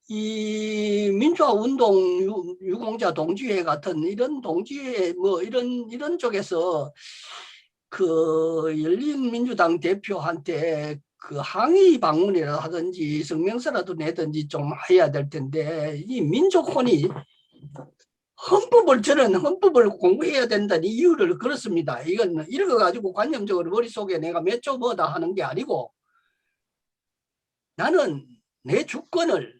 이 민주화 운동 유공자 동지회 같은 이런 동지회 뭐 이런 쪽에서 그 열린민주당 대표한테 그 항의 방문이라도 하든지 성명서라도 내든지 좀 해야 될 텐데 이 민족혼이 저는 헌법을 공부해야 된다는 이유를 그렇습니다. 이건 읽어가지고 관념적으로 머릿속에 내가 몇 조 뭐다 하는 게 아니고 나는 내 주권을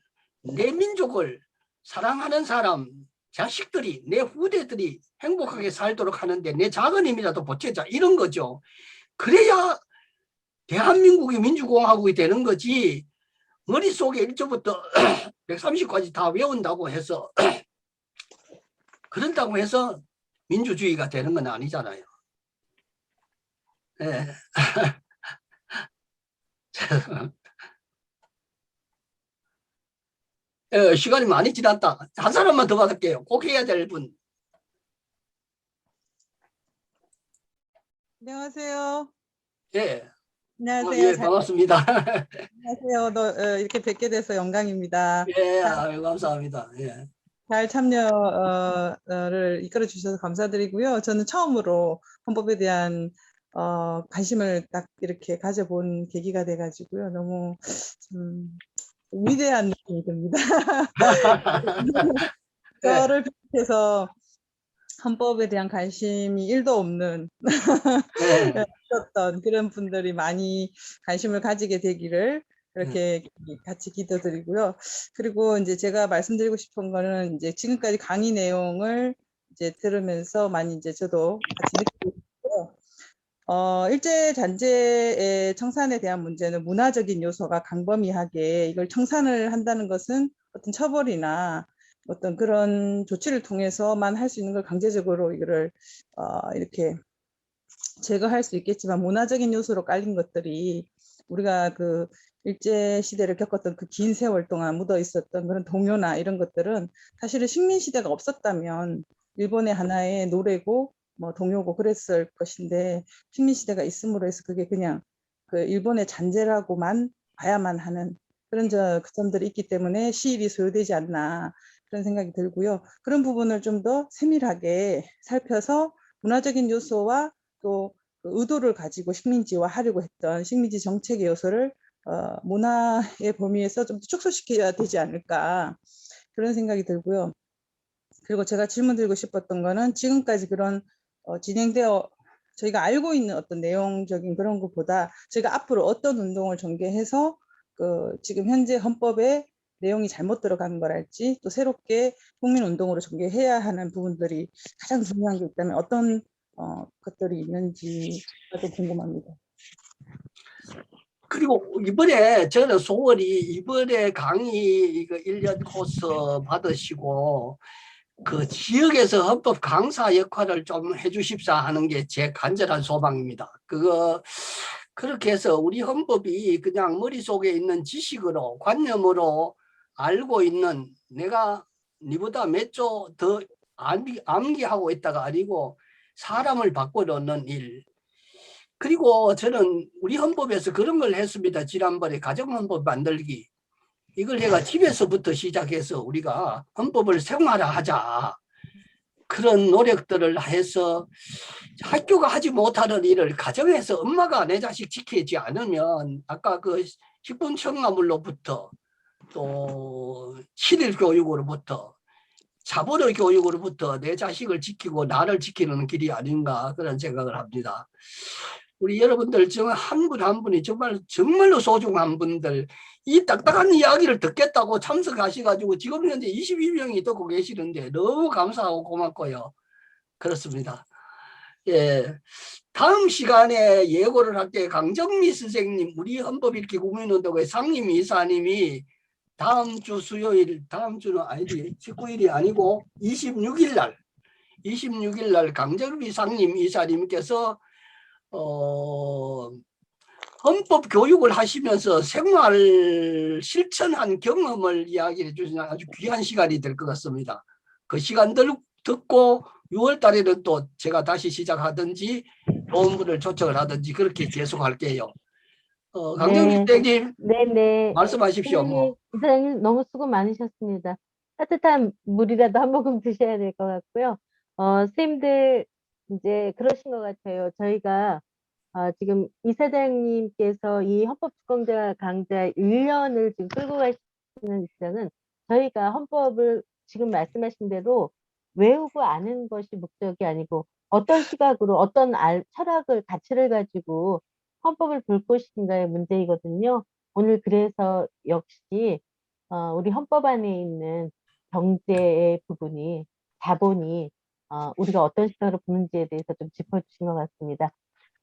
내 민족을 사랑하는 사람 자식들이 내 후대들이 행복하게 살도록 하는데 내 작은 힘이라도 보태자 이런 거죠. 그래야 대한민국이 민주공화국이 되는 거지 머릿속에 1조부터 130까지 다 외운다고 해서 그런다고 해서 민주주의가 되는 건 아니잖아요. 네. 시간이 많이 지났다. 한 사람만 더 받을게요. 꼭 해야 될 분. 안녕하세요. 예. 안녕하세요. 예, 반갑습니다. 안녕하세요. 이렇게 뵙게 돼서 영광입니다. 예, 감사합니다. 예. 잘 참여를 이끌어 주셔서 감사드리고요. 저는 처음으로 헌법에 대한 관심을 딱 이렇게 가져본 계기가 돼가지고요. 너무 위대한 느낌이 듭니다. 저를 비롯해서 헌법에 대한 관심이 1도 없는 예. 있었던 그런 분들이 많이 관심을 가지게 되기를 그렇게 같이 기도드리고요. 그리고 이제 제가 말씀드리고 싶은 거는 이제 지금까지 강의 내용을 이제 들으면서 많이 이제 저도 같이 느끼고 있고요. 일제 잔재의 청산에 대한 문제는 문화적인 요소가 강범위하게 이걸 청산을 한다는 것은 어떤 처벌이나 어떤 그런 조치를 통해서만 할 수 있는 걸 강제적으로 이거를 이렇게 제거할 수 있겠지만 문화적인 요소로 깔린 것들이 우리가 그 일제 시대를 겪었던 그 긴 세월 동안 묻어 있었던 그런 동요나 이런 것들은 사실은 식민 시대가 없었다면 일본의 하나의 노래고 뭐 동요고 그랬을 것인데 식민 시대가 있음으로 해서 그게 그냥 그 일본의 잔재라고만 봐야만 하는 그런 그 점들이 있기 때문에 시일이 소요되지 않나 그런 생각이 들고요. 그런 부분을 좀 더 세밀하게 살펴서 문화적인 요소와 또 그 의도를 가지고 식민지화하려고 했던 식민지 정책의 요소를 문화의 범위에서 좀 축소시켜야 되지 않을까 그런 생각이 들고요. 그리고 제가 질문 드리고 싶었던 거는 지금까지 그런 진행되어 저희가 알고 있는 어떤 내용적인 그런 것보다 저희가 앞으로 어떤 운동을 전개해서 그 지금 현재 헌법에 내용이 잘못 들어가는 거랄지 또 새롭게 국민운동으로 전개해야 하는 부분들이 가장 중요한 게 있다면 어떤 것들이 있는지가 좀 궁금합니다. 그리고 이번에 저는 소월이 이번에 강의 이거 1년 코스 받으시고 그 지역에서 헌법 강사 역할을 좀 해주십사 하는 게 제 간절한 소망입니다. 그렇게 해서 우리 헌법이 그냥 머릿속에 있는 지식으로 관념으로 알고 있는 내가 니보다 몇 조 더 암기하고 있다가 아니고 사람을 바꿔놓는 일. 그리고 저는 우리 헌법에서 그런 걸 했습니다. 지난번에 가정헌법 만들기. 이걸 내가 집에서부터 시작해서 우리가 헌법을 생활화하자. 그런 노력들을 해서 학교가 하지 못하는 일을 가정에서 엄마가 내 자식 지키지 않으면 아까 그 식품 첨가물로부터 또 실일 교육으로부터 자본의 교육으로부터 내 자식을 지키고 나를 지키는 길이 아닌가 그런 생각을 합니다. 우리 여러분들 정말 한 분 한 분이 정말로 소중한 분들, 이 딱딱한 이야기를 듣겠다고 참석하셔가지고 지금 현재 22명이 듣고 계시는데 너무 감사하고 고맙고요. 그렇습니다. 예. 다음 시간에 예고를 할게. 강정미 선생님, 우리 헌법읽기 국민운동회 상임이사님이 다음 주 수요일, 다음 주는 아니지, 19일이 아니고 26일 날 강정미 상임이사님께서 헌법 교육을 하시면서 생활 실천한 경험을 이야기해 주시는 아주 귀한 시간이 될 것 같습니다. 그 시간들 듣고 6월 달에는 또 제가 다시 시작하든지 좋은 분을 초청을 하든지 그렇게 계속할게요. 강정미 선생님 네네. 말씀하십시오. 뭐. 이사장님 너무 수고 많으셨습니다. 따뜻한 물이라도 한 모금 드셔야 될 것 같고요. 선생님들 이제 그러신 것 같아요. 저희가 지금 이사장님께서 이 헌법주권자 강좌 1년을 지금 끌고 가시는 입장은 저희가 헌법을 지금 말씀하신 대로 외우고 아는 것이 목적이 아니고 어떤 시각으로 어떤 철학을 가치를 가지고 헌법을 볼 것인가의 문제이거든요. 오늘 그래서 역시 우리 헌법 안에 있는 경제의 부분이 자본이 우리가 어떤 시각으로 보는지에 대해서 좀 짚어주신 것 같습니다.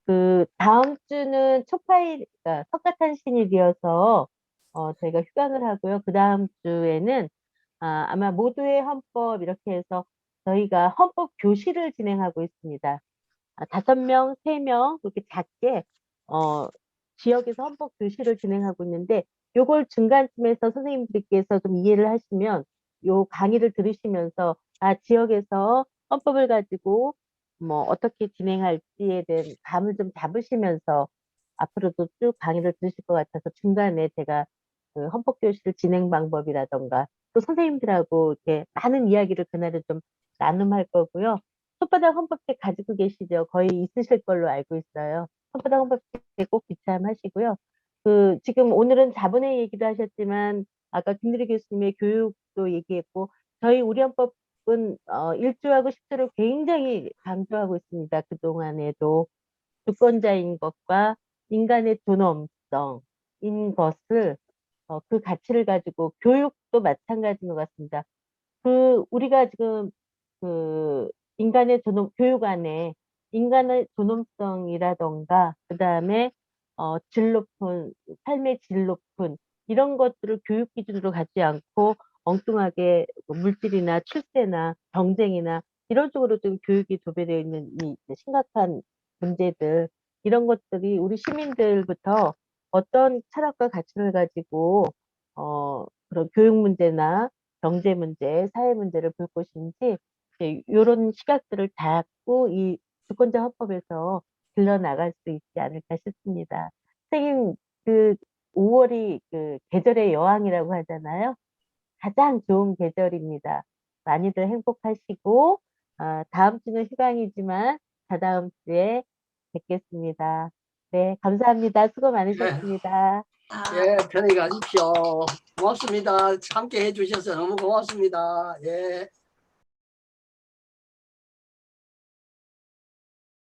그 다음 주는 그러니까 석가탄신일이어서 저희가 휴강을 하고요. 그 다음 주에는 아마 모두의 헌법 이렇게 해서 저희가 헌법 교실을 진행하고 있습니다. 5명, 3명 그렇게 작게 지역에서 헌법 교실을 진행하고 있는데 요걸 중간쯤에서 선생님들께서 좀 이해를 하시면 요 강의를 들으시면서 지역에서 헌법을 가지고 뭐 어떻게 진행할지에 대한 감을 좀 잡으시면서 앞으로도 쭉 강의를 들으실 것 같아서 중간에 제가 그 헌법교실 진행 방법이라던가 또 선생님들하고 이렇게 많은 이야기를 그날은 좀 나눔할 거고요. 손바닥 헌법책 가지고 계시죠? 거의 있으실 걸로 알고 있어요. 손바닥 헌법책 꼭 비참하시고요. 지금 오늘은 자본의 얘기도 하셨지만 아까 김대리 교수님의 교육도 얘기했고 저희 우리 헌법은 1조하고 10조를 굉장히 강조하고 있습니다. 그동안에도 주권자인 것과 인간의 존엄성인 것을 그 가치를 가지고 교육도 마찬가지인 것 같습니다. 우리가 지금 인간의 교육 안에 인간의 존엄성이라던가 그 다음에 삶의 질 높은 이런 것들을 교육 기준으로 갖지 않고 엉뚱하게 물질이나 출세나 경쟁이나 이런 쪽으로 좀 교육이 도배되어 있는 이 심각한 문제들 이런 것들이 우리 시민들부터 어떤 철학과 가치를 가지고 그런 교육 문제나 경제 문제, 사회 문제를 볼 것인지 이런 시각들을 자꾸 이 주권자 헌법에서 길러나갈 수 있지 않을까 싶습니다. 선생님, 5월이 계절의 여왕이라고 하잖아요. 가장 좋은 계절입니다. 많이들 행복하시고 다음 주는 휴강이지만 다다음 주에 뵙겠습니다. 네, 감사합니다. 수고 많으셨습니다. 예, 편히 가십시오. 고맙습니다. 함께 해주셔서 너무 고맙습니다. 예.